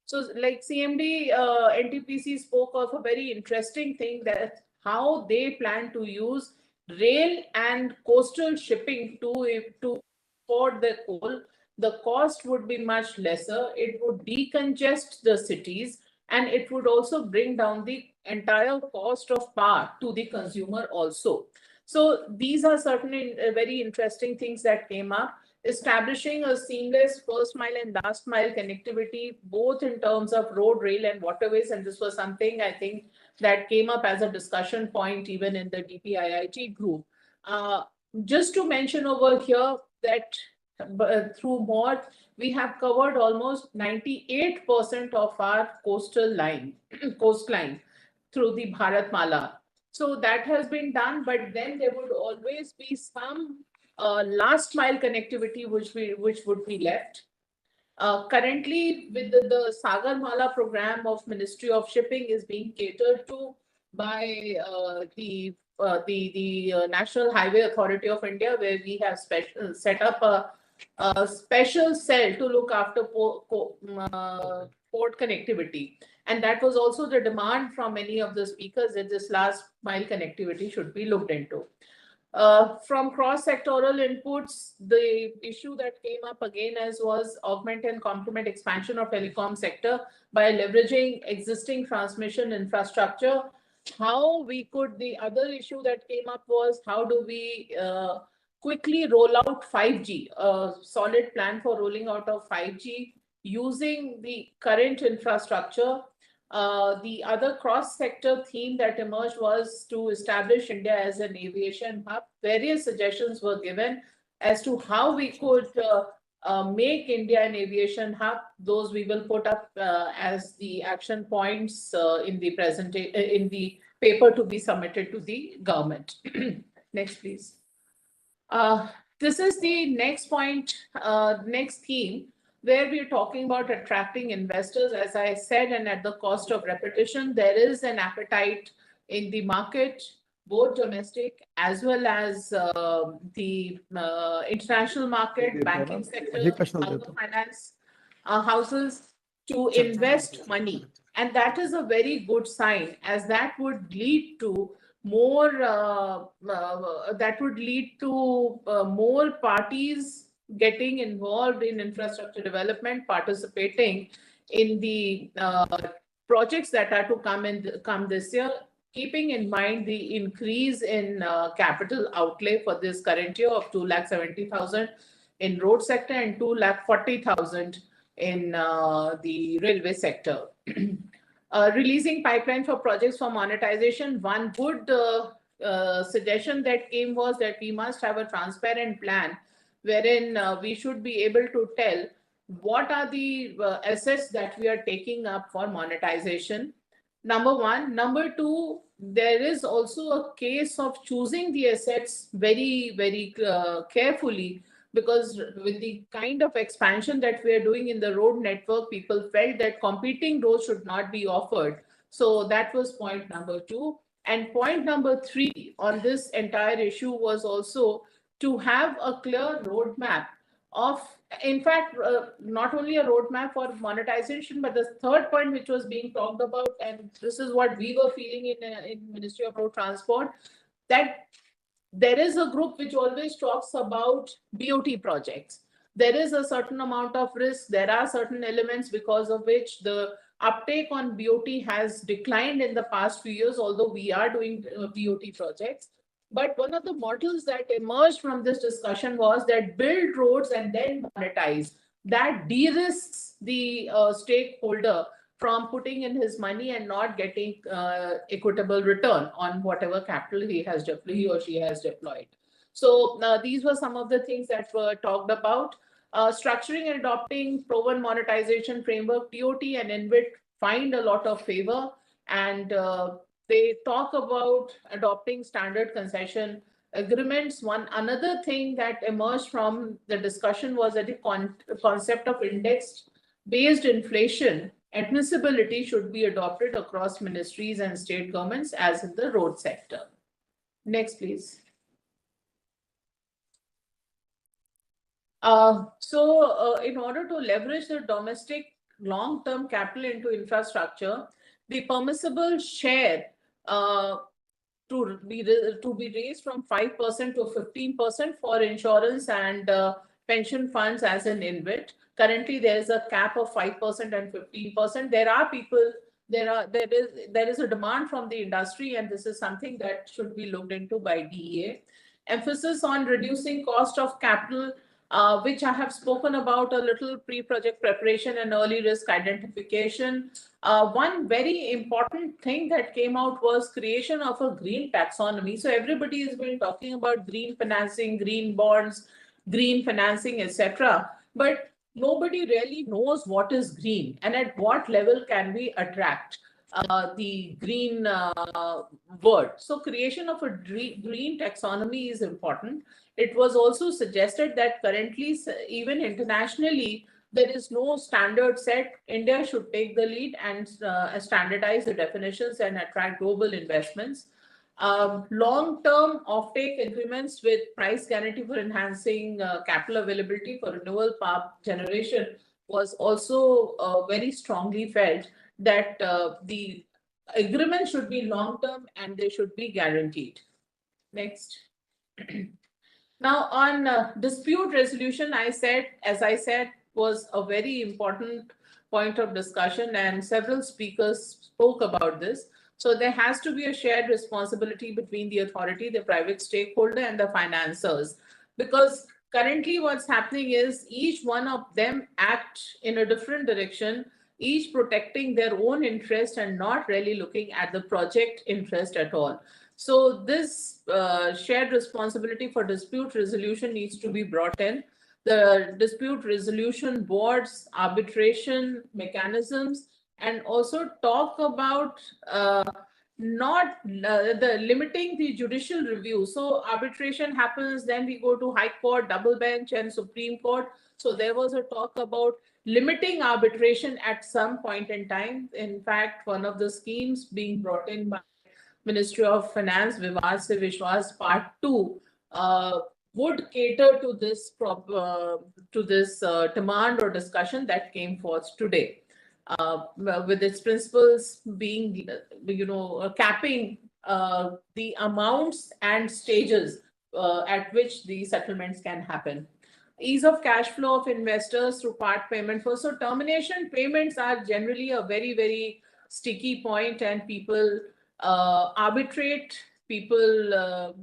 So like CMD NTPC spoke of a very interesting thing, that how they plan to use rail and coastal shipping to export the coal. The cost would be much lesser. It would decongest the cities, and it would also bring down the entire cost of power to the consumer also. So these are certainly very interesting things that came up. Establishing a seamless first mile and last mile connectivity, both in terms of road, rail, and waterways. And this was something I think that came up as a discussion point even in the DPIIT group. Just to mention over here that through MOD, we have covered almost 98% of our coastline through the Bharatmala. So that has been done, but then there would always be some last mile connectivity which would be left. Currently, with the Sagar Mala program of Ministry of Shipping is being catered to by the National Highway Authority of India, where we have set up a special cell to look after port connectivity. And that was also the demand from many of the speakers, that this last mile connectivity should be looked into. From cross-sectoral inputs, the issue that came up again as was augment and complement expansion of telecom sector by leveraging existing transmission infrastructure. How we could, the other issue that came up was, how do we quickly roll out 5G, a solid plan for rolling out of 5G using the current infrastructure. The other cross-sector theme that emerged was to establish India as an aviation hub. Various suggestions were given as to how we could make India an aviation hub. Those we will put up as the action points in the paper to be submitted to the government. Next, please. This is the next point, next theme, where we're talking about attracting investors. As I said, and at the cost of repetition, there is an appetite in the market, both domestic as well as the international market, banking sector, finance houses, to invest money. And that is a very good sign, as that would lead to more more parties getting involved in infrastructure development, participating in the projects that are to come this year, keeping in mind the increase in capital outlay for this current year of 2,70,000. in road sector and 2,40,000 in the railway sector. Releasing pipeline for projects for monetization, one good suggestion that came was that we must have a transparent plan wherein we should be able to tell what are the assets that we are taking up for monetization. Number one. Number two, there is also a case of choosing the assets very, very carefully, because with the kind of expansion that we are doing in the road network, people felt that competing roads should not be offered. So that was point number two. And point number three on this entire issue was also to have a clear roadmap of, in fact, not only a roadmap for monetization, but the third point which was being talked about, and this is what we were feeling in Ministry of Road Transport, that there is a group which always talks about BOT projects. There is a certain amount of risk. There are certain elements because of which the uptake on BOT has declined in the past few years, although we are doing BOT projects. But one of the models that emerged from this discussion was that build roads and then monetize. That de-risks the stakeholder from putting in his money and not getting equitable return on whatever capital he or she has deployed. So these were some of the things that were talked about. Structuring and adopting proven monetization framework, TOT and InvIT find a lot of favor, and they talk about adopting standard concession agreements. Another thing that emerged from the discussion was that the concept of index-based inflation admissibility should be adopted across ministries and state governments as in the road sector. Next, please. In order to leverage the domestic long-term capital into infrastructure, the permissible share to be raised from 5% to 15% for insurance and pension funds as an InvIT. Currently, there is a cap of 5% and 15%. There is a demand from the industry, and this is something that should be looked into by DEA. Emphasis on reducing cost of capital, which I have spoken about a little, pre-project preparation and early risk identification. One very important thing that came out was creation of a green taxonomy. So everybody has been talking about green financing, green bonds, green financing, etc. But nobody really knows what is green and at what level can we attract the green word. So creation of a green taxonomy is important. It was also suggested that currently, even internationally, there is no standard set. India should take the lead and standardize the definitions and attract global investments. Long-term offtake agreements with price guarantee for enhancing capital availability for renewable power generation was also very strongly felt that the agreement should be long-term and they should be guaranteed. Next. Now on dispute resolution, as I said, was a very important point of discussion and several speakers spoke about this. So there has to be a shared responsibility between the authority, the private stakeholder, and the financiers, because currently what's happening is each one of them act in a different direction, each protecting their own interest and not really looking at the project interest at all. So this shared responsibility for dispute resolution needs to be brought in. The dispute resolution boards, arbitration mechanisms, and also talk about limiting the judicial review. So arbitration happens, then we go to High Court, double bench, and Supreme Court. So there was a talk about limiting arbitration at some point in time. In fact, one of the schemes being brought in by Ministry of Finance, Vivad Se Vishwas Part 2, would cater to this demand or discussion that came forth today, with its principles being, capping the amounts and stages at which the settlements can happen. Ease of cash flow of investors through part payment. So termination payments are generally a very, very sticky point, and people arbitrate. People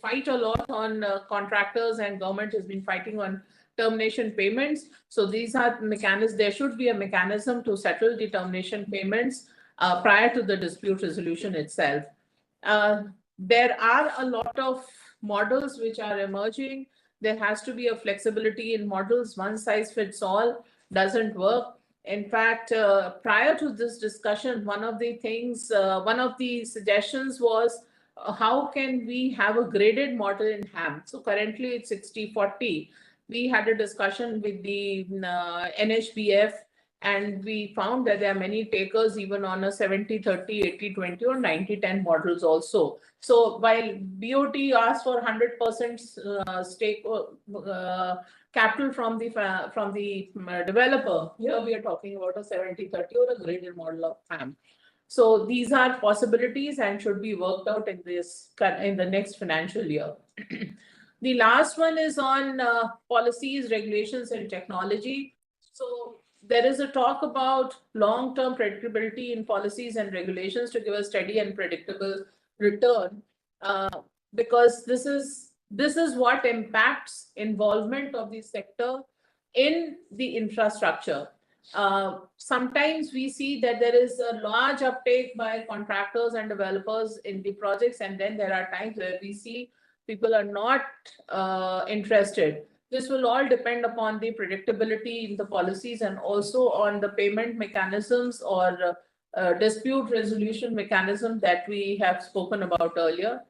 fight a lot on contractors, and government has been fighting on termination payments. So these are mechanisms. There should be a mechanism to settle the termination payments prior to the dispute resolution itself. There are a lot of models which are emerging. There has to be a flexibility in models. One size fits all doesn't work. In fact, prior to this discussion, one of the suggestions was how can we have a graded model in HAM? So currently it's 60-40. We had a discussion with the NHBF, and we found that there are many takers even on a 70-30, 80-20 or 90-10 models also. So while BOT asked for 100% stake capital from the developer, here we are talking about a 70-30 or a graded model of HAM. So these are possibilities and should be worked out in the next financial year. The last one is on policies, regulations, and technology. So there is a talk about long-term predictability in policies and regulations to give a steady and predictable return, because this is what impacts involvement of the sector in the infrastructure. Sometimes we see that there is a large uptake by contractors and developers in the projects, and then there are times where we see people are not interested. This will all depend upon the predictability in the policies and also on the payment mechanisms or dispute resolution mechanism that we have spoken about earlier.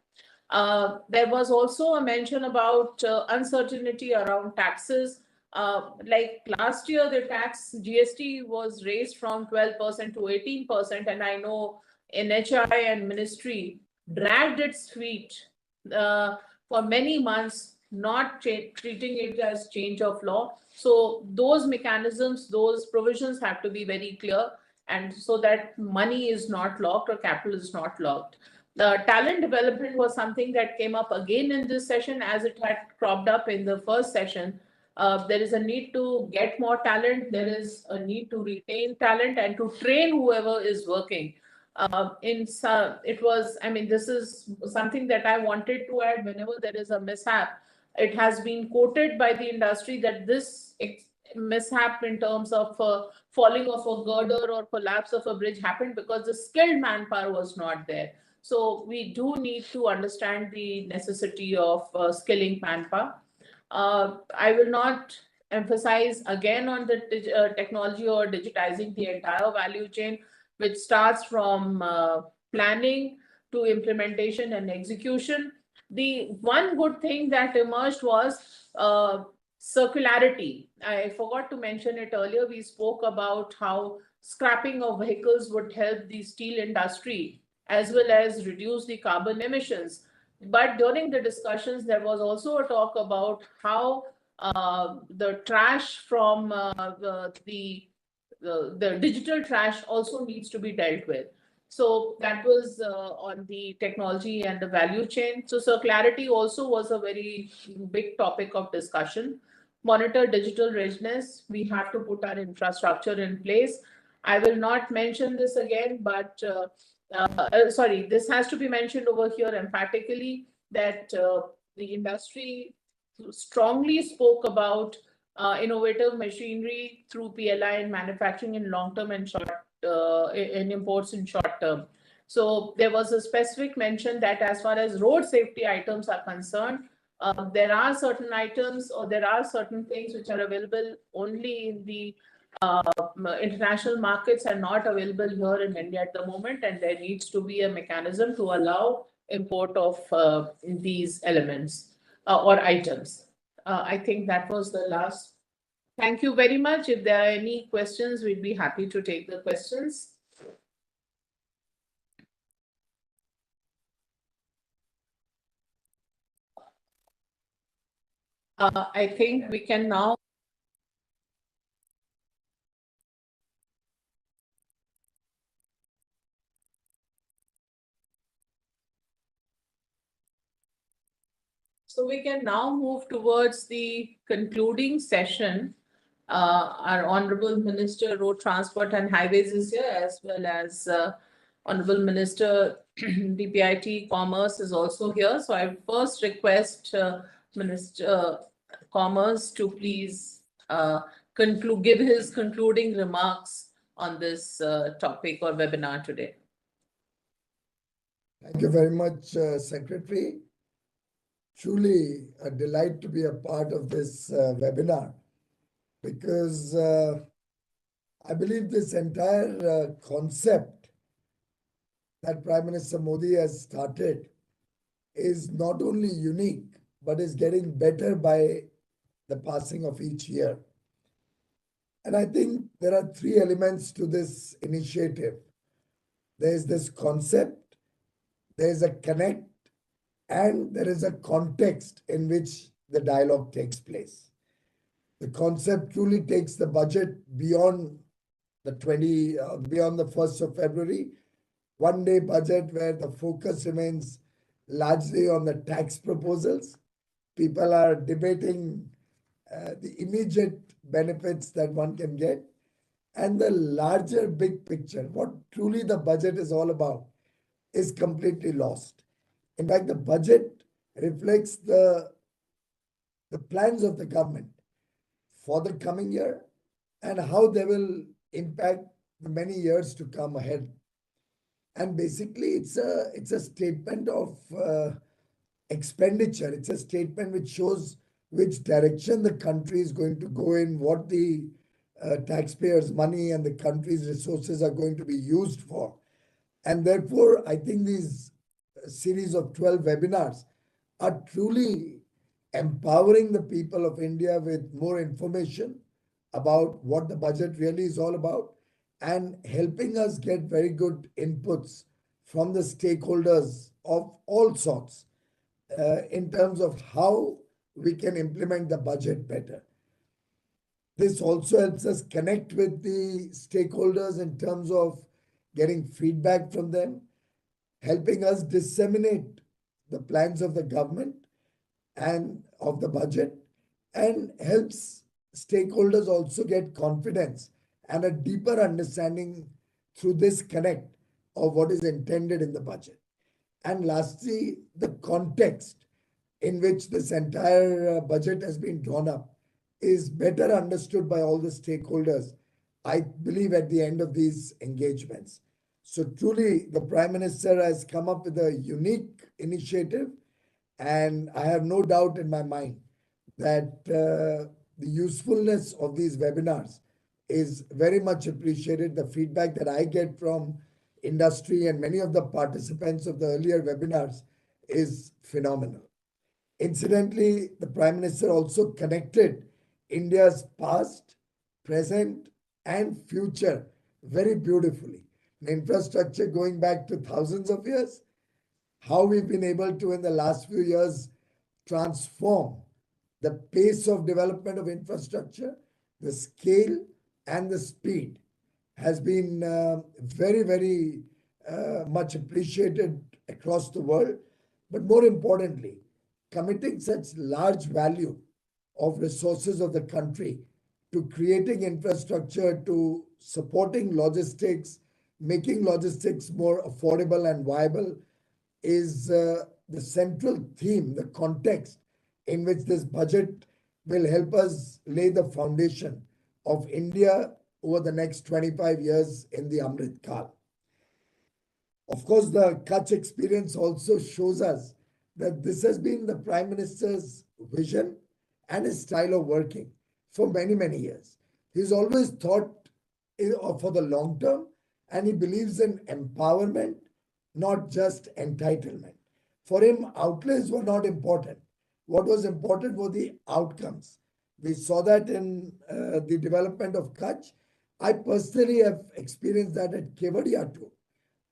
There was also a mention about uncertainty around taxes. Like last year, the tax GST was raised from 12% to 18%, and I know NHI and ministry dragged its feet for many months, not treating it as change of law. So those mechanisms, those provisions have to be very clear, and so that money is not locked or capital is not locked. The talent development was something that came up again in this session as it had cropped up in the first session. There is a need to get more talent. There is a need to retain talent and to train whoever is working. This is something that I wanted to add. Whenever there is a mishap, it has been quoted by the industry that this mishap in terms of falling of a girder or collapse of a bridge happened because the skilled manpower was not there. So we do need to understand the necessity of skilling manpower. I will not emphasize again on the technology or digitizing the entire value chain, which starts from planning to implementation and execution. The one good thing that emerged was circularity. I forgot to mention it earlier. We spoke about how scrapping of vehicles would help the steel industry as well as reduce the carbon emissions. But during the discussions, there was also a talk about how the trash from the digital trash also needs to be dealt with. So that was on the technology and the value chain. So circularity also was a very big topic of discussion. Monitor digital readiness. We have to put our infrastructure in place. I will not mention this again, but this has to be mentioned over here emphatically that the industry strongly spoke about innovative machinery through PLI and manufacturing in long term and short in imports in short term. So there was a specific mention that as far as road safety items are concerned, there are certain items or there are certain things which are available only in the international markets and not available here in India at the moment, and there needs to be a mechanism to allow import of these elements or items. I think that was the last. Thank you very much. If there are any questions, we'd be happy to take the questions. I think we can now. So we can now move towards the concluding session. Our Honorable Minister Road Transport and Highways is here, as well as Honorable Minister DPIT Commerce is also here. So I first request Minister Commerce to please give his concluding remarks on this topic or webinar today. Thank you very much, Secretary. Truly a delight to be a part of this webinar because I believe this entire concept that Prime Minister Modi has started is not only unique, but is getting better by the passing of each year. And I think there are three elements to this initiative. There is this concept, there is a connect, and there is a context in which the dialogue takes place. The concept truly takes the budget beyond the 1st of February, one-day budget where the focus remains largely on the tax proposals. People are debating the immediate benefits that one can get and the larger big picture. What truly the budget is all about is completely lost. In fact, the budget reflects the plans of the government for the coming year and how they will impact the many years to come ahead. And basically, it's a statement of expenditure. It's a statement which shows which direction the country is going to go in, what the taxpayers' money and the country's resources are going to be used for. And therefore, I think these series of 12 webinars are truly empowering the people of India with more information about what the budget really is all about and helping us get very good inputs from the stakeholders of all sorts in terms of how we can implement the budget better. This also helps us connect with the stakeholders in terms of getting feedback from them, helping us disseminate the plans of the government and of the budget, and helps stakeholders also get confidence and a deeper understanding through this connect of what is intended in the budget. And lastly, the context in which this entire budget has been drawn up is better understood by all the stakeholders, I believe, at the end of these engagements. So truly, the Prime Minister has come up with a unique initiative, and I have no doubt in my mind that the usefulness of these webinars is very much appreciated. The feedback that I get from industry and many of the participants of the earlier webinars is phenomenal. Incidentally, the Prime Minister also connected India's past, present, and future very beautifully. The infrastructure going back to thousands of years, how we've been able to, in the last few years, transform the pace of development of infrastructure, the scale, and the speed has been very, very much appreciated across the world. But more importantly, committing such large value of resources of the country to creating infrastructure, to supporting logistics, making logistics more affordable and viable is the central theme, the context in which this budget will help us lay the foundation of India over the next 25 years in the Amrit Kal. Of course, the Kutch experience also shows us that this has been the Prime Minister's vision and his style of working for many, many years. He's always thought for the long term, and he believes in empowerment, not just entitlement. For him, outlays were not important. What was important were the outcomes. We saw that in the development of Kutch. I personally have experienced that at Kevadia too.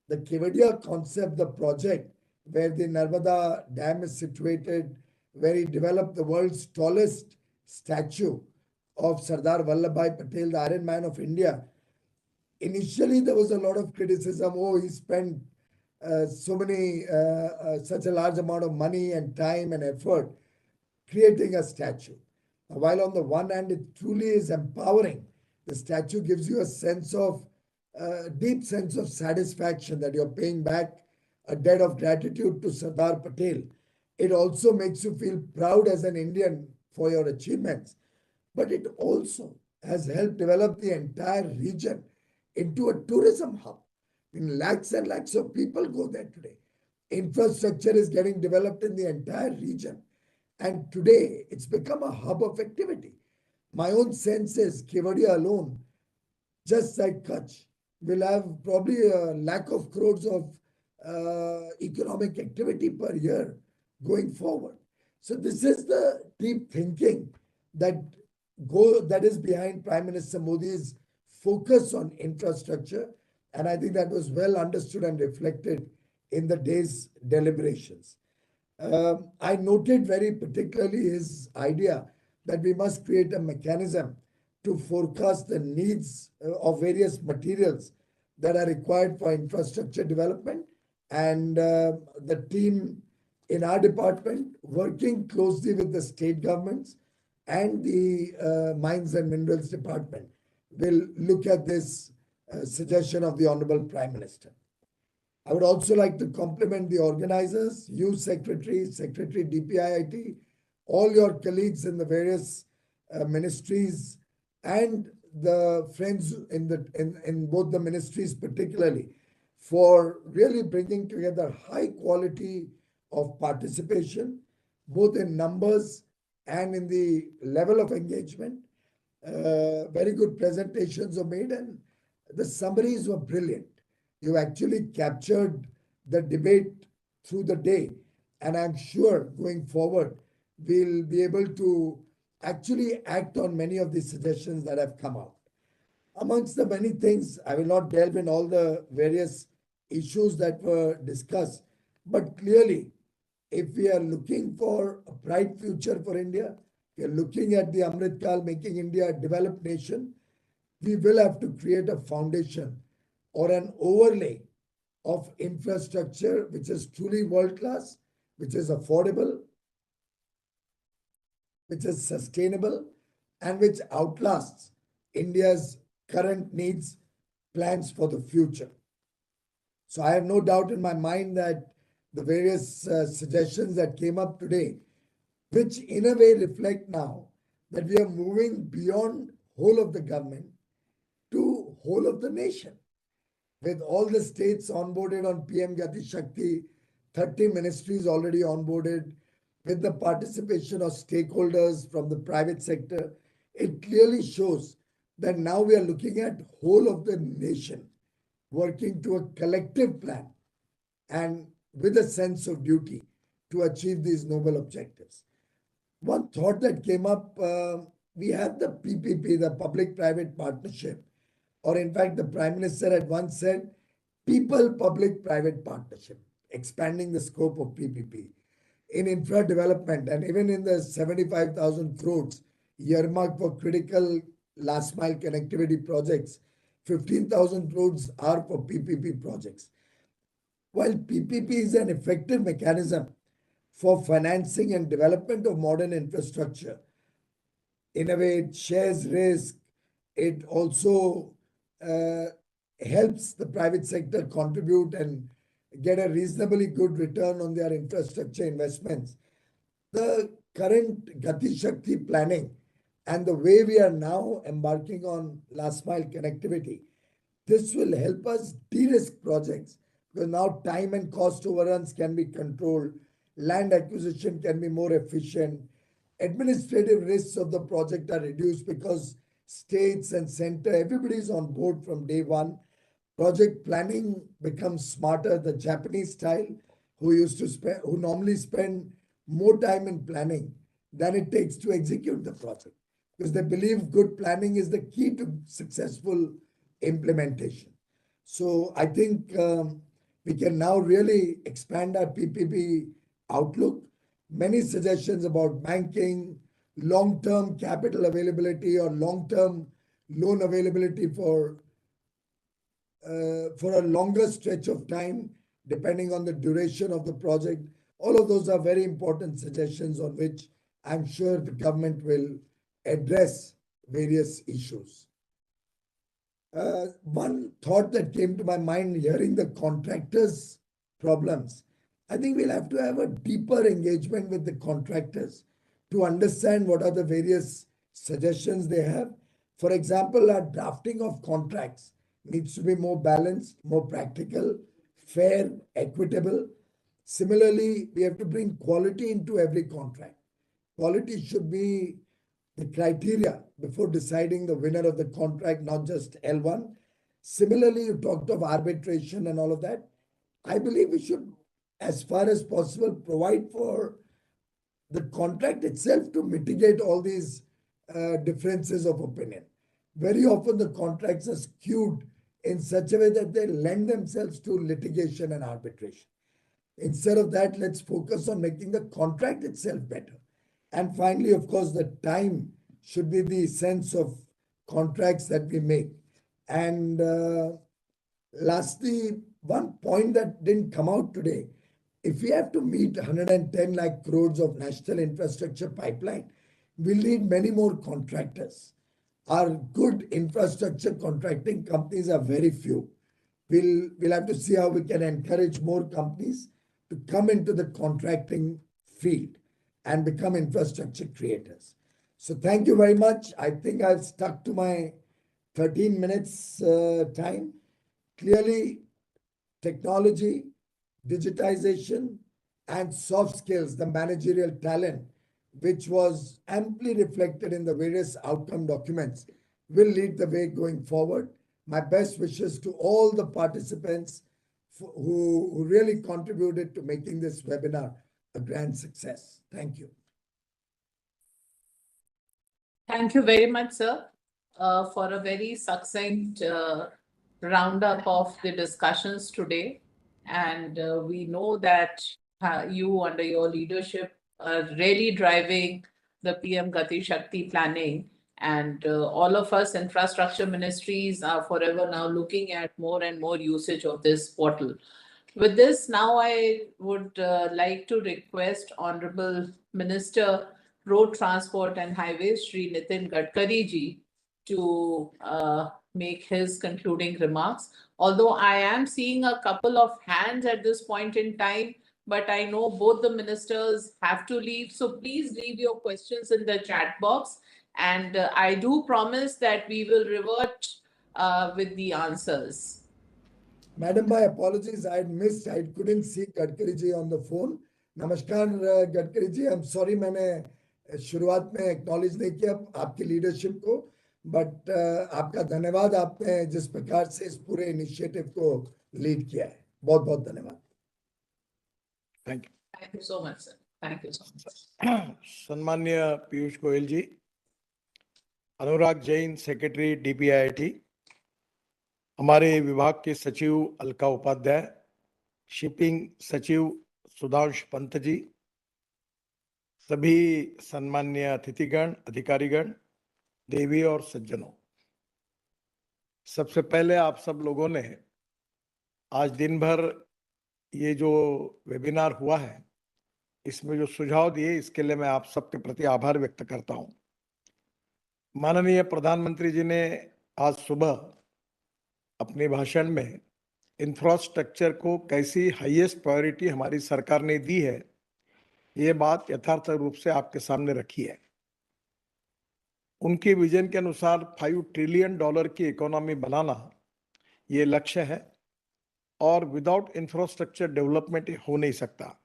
The Kevadia concept, the project where the Narmada Dam is situated, where he developed the world's tallest statue of Sardar Vallabhbhai Patel, the Iron Man of India. Initially, there was a lot of criticism. Oh, he spent such a large amount of money and time and effort creating a statue. While on the one hand, it truly is empowering, the statue gives you a sense of, deep sense of satisfaction that you're paying back a debt of gratitude to Sardar Patel. It also makes you feel proud as an Indian for your achievements, but it also has helped develop the entire region into a tourism hub. In lakhs and lakhs of people go there today. Infrastructure is getting developed in the entire region. And today it's become a hub of activity. My own sense is Kevadia alone, just like Kutch, will have probably a lakh of crores of economic activity per year going forward. So this is the deep thinking that that is behind Prime Minister Modi's focus on infrastructure. And I think that was well understood and reflected in the day's deliberations. I noted very particularly his idea that we must create a mechanism to forecast the needs of various materials that are required for infrastructure development. And the team in our department, working closely with the state governments and the Mines and Minerals Department, will look at this suggestion of the Honorable Prime Minister. I would also like to compliment the organizers, you Secretary DPIIT, all your colleagues in the various ministries, and the friends in both the ministries particularly, for really bringing together high quality of participation, both in numbers and in the level of engagement. Very good presentations were made and the summaries were brilliant. You actually captured the debate through the day. And I'm sure going forward, we'll be able to actually act on many of the suggestions that have come out. Amongst the many things, I will not delve in all the various issues that were discussed, but clearly, if we are looking for a bright future for India, we are looking at the Amrit Kal making India a developed nation, we will have to create a foundation or an overlay of infrastructure which is truly world-class, which is affordable, which is sustainable, and which outlasts India's current needs, plans for the future. So I have no doubt in my mind that the various suggestions that came up today, which in a way reflect now that we are moving beyond whole of the government to whole of the nation. With all the states onboarded on PM Gatishakti, 30 ministries already onboarded, with the participation of stakeholders from the private sector, it clearly shows that now we are looking at whole of the nation, working to a collective plan and with a sense of duty to achieve these noble objectives. One thought that came up, we had the PPP, the public-private partnership, or in fact, the Prime Minister had once said, people-public-private partnership, expanding the scope of PPP in infra development, and even in the 75,000 crores earmarked for critical last mile connectivity projects, 15,000 crores are for PPP projects. While PPP is an effective mechanism for financing and development of modern infrastructure, in a way it shares risk, it also helps the private sector contribute and get a reasonably good return on their infrastructure investments. The current Gatishakti planning and the way we are now embarking on last mile connectivity, this will help us de-risk projects because now time and cost overruns can be controlled, land acquisition can be more efficient, administrative risks of the project are reduced because states and center, everybody is on board from day one. Project planning becomes smarter, the Japanese style, who normally spend more time in planning than it takes to execute the project, because they believe good planning is the key to successful implementation. So I think we can now really expand our PPP outlook. Many suggestions about banking, long-term capital availability or long-term loan availability for a longer stretch of time, depending on the duration of the project. All of those are very important suggestions on which I'm sure the government will address various issues. One thought that came to my mind hearing the contractors' problems, I think we'll have to have a deeper engagement with the contractors to understand what are the various suggestions they have. For example, our drafting of contracts needs to be more balanced, more practical, fair, equitable. Similarly, we have to bring quality into every contract. Quality should be the criteria before deciding the winner of the contract, not just L1. Similarly, you talked of arbitration and all of that. I believe we should, as far as possible, provide for the contract itself to mitigate all these differences of opinion. Very often the contracts are skewed in such a way that they lend themselves to litigation and arbitration. Instead of that, let's focus on making the contract itself better. And finally, of course, the time should be the sense of contracts that we make. And lastly, one point that didn't come out today, if we have to meet 110 lakh crores of national infrastructure pipeline, we'll need many more contractors. Our good infrastructure contracting companies are very few. We'll have to see how we can encourage more companies to come into the contracting field and become infrastructure creators. So thank you very much. I think I've stuck to my 13 minutes time. Clearly, technology, digitization, and soft skills, the managerial talent, which was amply reflected in the various outcome documents, will lead the way going forward. My best wishes to all the participants who really contributed to making this webinar a grand success. Thank you. Thank you very much, sir, for a very succinct roundup of the discussions today. And we know that you, under your leadership, are really driving the PM Gatishakti planning. And all of us infrastructure ministries are forever now looking at more and more usage of this portal. With this, now I would like to request Honorable Minister, Road Transport and Highways, Shri Nitin Gadkari ji, to make his concluding remarks. Although I am seeing a couple of hands at this point in time, but I know both the ministers have to leave. So please leave your questions in the chat box. And I do promise that we will revert with the answers. Madam, my apologies. I couldn't see Gadkari ji on the phone. Namaskar, Gadkari ji. I'm sorry, मैंने शुरुआत में acknowledge नहीं किया आपकी leadership को, but आपका धन्यवाद, आपने जिस प्रकार से इस पूरे initiative को lead किया है. बहुत बहुत धन्यवाद. Thank you. Thank you so much, sir. Thank you so much. सम्मान्य पीयूष गोयल जी, अनुराग जैन, सेक्रेटरी DPIIT, हमारे विभाग के सचिव अलका उपाध्याय, शिपिंग सचिव सुधांश पंत जी, सभी सम्मान्य अतिथिगण, अधिकारीगण, देवी और सज्जनों, सबसे पहले आप सब लोगों ने आज दिन भर ये जो वेबिनार हुआ है, इसमें जो सुझाव दिए, इसके लिए मैं आप सबके प्रति आभार व्यक्त करता हूं। माननीय प्रधानमंत्री जी ने आज सुबह अपने भाषण में इंफ्रास्ट्रक्चर को कैसी हाईएस्ट प्रायोरिटी हमारी सरकार ने दी है, ये बात यथार्थ रूप से आपके सामने रखी है। उनके विजन के अनुसार $5 ट्रिलियन की इकोनॉमी बनाना ये लक्ष्य है और विदाउट इंफ्रास्ट्रक्चर डेवलपमेंट हो नहीं सकता,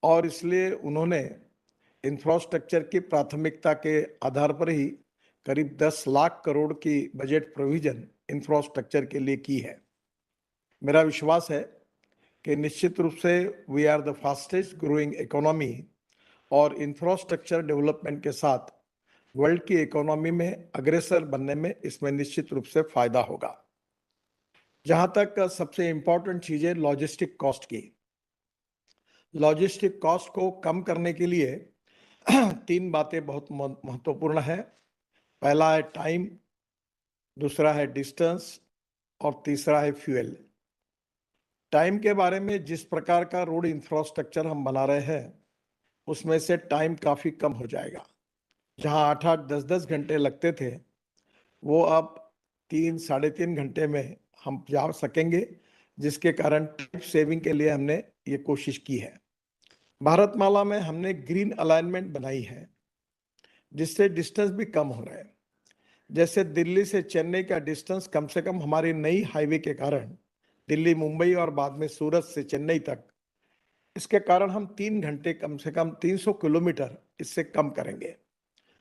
और इसलिए उन्होंने इंफ्रास्ट्रक्चर की प्राथमिकता के आधार पर ही करीब 10 लाख करोड़ की बजट प्रोविजन इंफ्रास्ट्रक्चर के लिए की है। मेरा विश्वास है कि निश्चित रूप से we are the fastest growing economy और इंफ्रास्ट्रक्चर डेवलपमेंट के साथ वर्ल्ड की इकोनॉमी में अग्रसर बनने में इसमें निश्चित रूप से फायदा होगा। जहां तक सबसे इंपॉर्टेंट चीज है लॉजिस्टिक कॉस्ट की, लॉजिस्टिक कॉस्ट को कम करने के लिए 3 बातें बहुत महत्वपूर्ण है। पहला है टाइम, दूसरा है डिस्टेंस और तीसरा है फ्यूल। टाइम के बारे में जिस प्रकार का रोड इंफ्रास्ट्रक्चर हम बना रहे हैं, उसमें से टाइम काफी कम हो जाएगा। जहां 8-8, 10-10 घंटे लगते थे, वो अब 3-3.5 घंटे में हम जा सकेंगे, जिसके कारण टाइम सेविंग के लिए हमने ये कोशिश की है। भारतमाला में हमने ग्रीन अलाइनमेंट बनाई है, जिससे डिस्टेंस भी कम हो रहा है। जैसे दिल्ली से चेन्नई का डिस्टेंस कम से कम हमारी नई हाईवे के कारण, दिल्ली मुंबई और बाद में सूरत से चेन्नई तक, इसके कारण हम 3 घंटे कम से कम 300 किलोमीटर इससे कम करेंगे।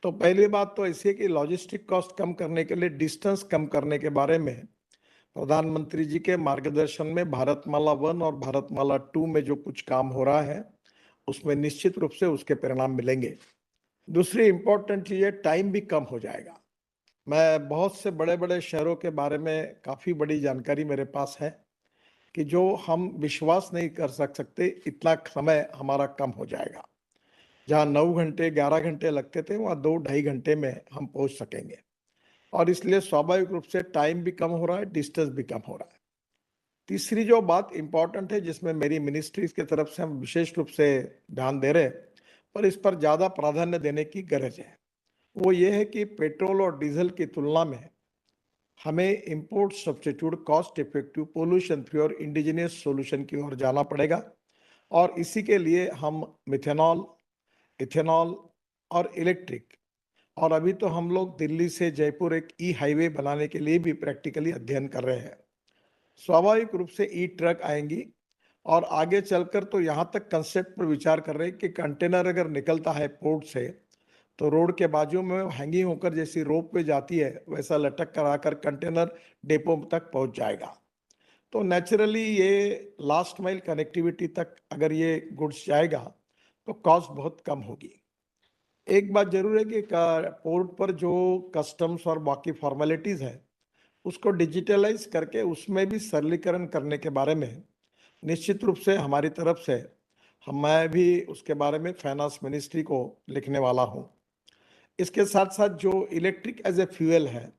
तो पहली बात तो ऐसी है कि लॉजिस्टिक कॉस्ट कम करने के लिए डिस्टेंस कम करने के बारे में प्रधानमंत्री जी के मार्गदर्शन में भारतमाला 1 और भारतमाला 2 में जो कुछ काम हो रहा है, उसमें निश्चित रूप से उसके परिणाम मिलेंगे। दूसरी इंपॉर्टेंट चीज है, टाइम भी कम हो जाएगा। मैं बहुत से बड़े बड़े शहरों के बारे में काफी बड़ी जानकारी मेरे पास है कि जो हम विश्वास नहीं कर सकते, इतना समय हमारा कम हो जाएगा। जहाँ 9 घंटे 11 घंटे लगते थे, वहाँ 2-2.5 घंटे में हम पहुंच सकेंगे। और इसलिए स्वाभाविक रूप से टाइम भी कम हो रहा है, डिस्टेंस भी कम हो रहा है। तीसरी जो बात इंपॉर्टेंट है, जिसमें मेरी मिनिस्ट्रीज की तरफ से हम विशेष रूप से ध्यान दे रहे हैं और इस पर ज्यादा प्राधान्य देने की गरज है, वो ये है कि पेट्रोल और डीजल की तुलना में हमें import substitute cost effective pollution free और इंडिजिनियस सॉल्यूशन की ओर जाना पड़ेगा। और इसी के लिए हम मिथेनॉल, इथेनॉल और इलेक्ट्रिक, और अभी तो हम लोग दिल्ली से जयपुर एक ई हाईवे बनाने के लिए भी प्रैक्टिकली अध्ययन कर रहे हैं। स्वाभाविक रूप से ई ट्रक आएंगी और आगे चलकर तो यहाँ तक कंसेप्ट पर विचार कर रहे हैं कि कंटेनर अगर निकलता है पोर्ट से, तो रोड के बाजू में हैंगिंग होकर जैसी रोप पे जाती है, वैसा लटक कर आकर कंटेनर डेपो तक पहुंच जाएगा। तो नेचुरली ये लास्ट माइल कनेक्टिविटी तक अगर ये गुड्स जाएगा तो कॉस्ट बहुत कम होगी। एक बात जरूर है कि पोर्ट पर जो कस्टम्स और बाकी फॉर्मेलिटीज है, उसको डिजिटलाइज करके उसमें भी सरलीकरण करने के बारे में निश्चित रूप से हमारी तरफ से मैं भी उसके बारे में फाइनेंस मिनिस्ट्री को लिखने वाला हूँ। इसके साथ साथ जो इलेक्ट्रिक एज ए फ्यूल है,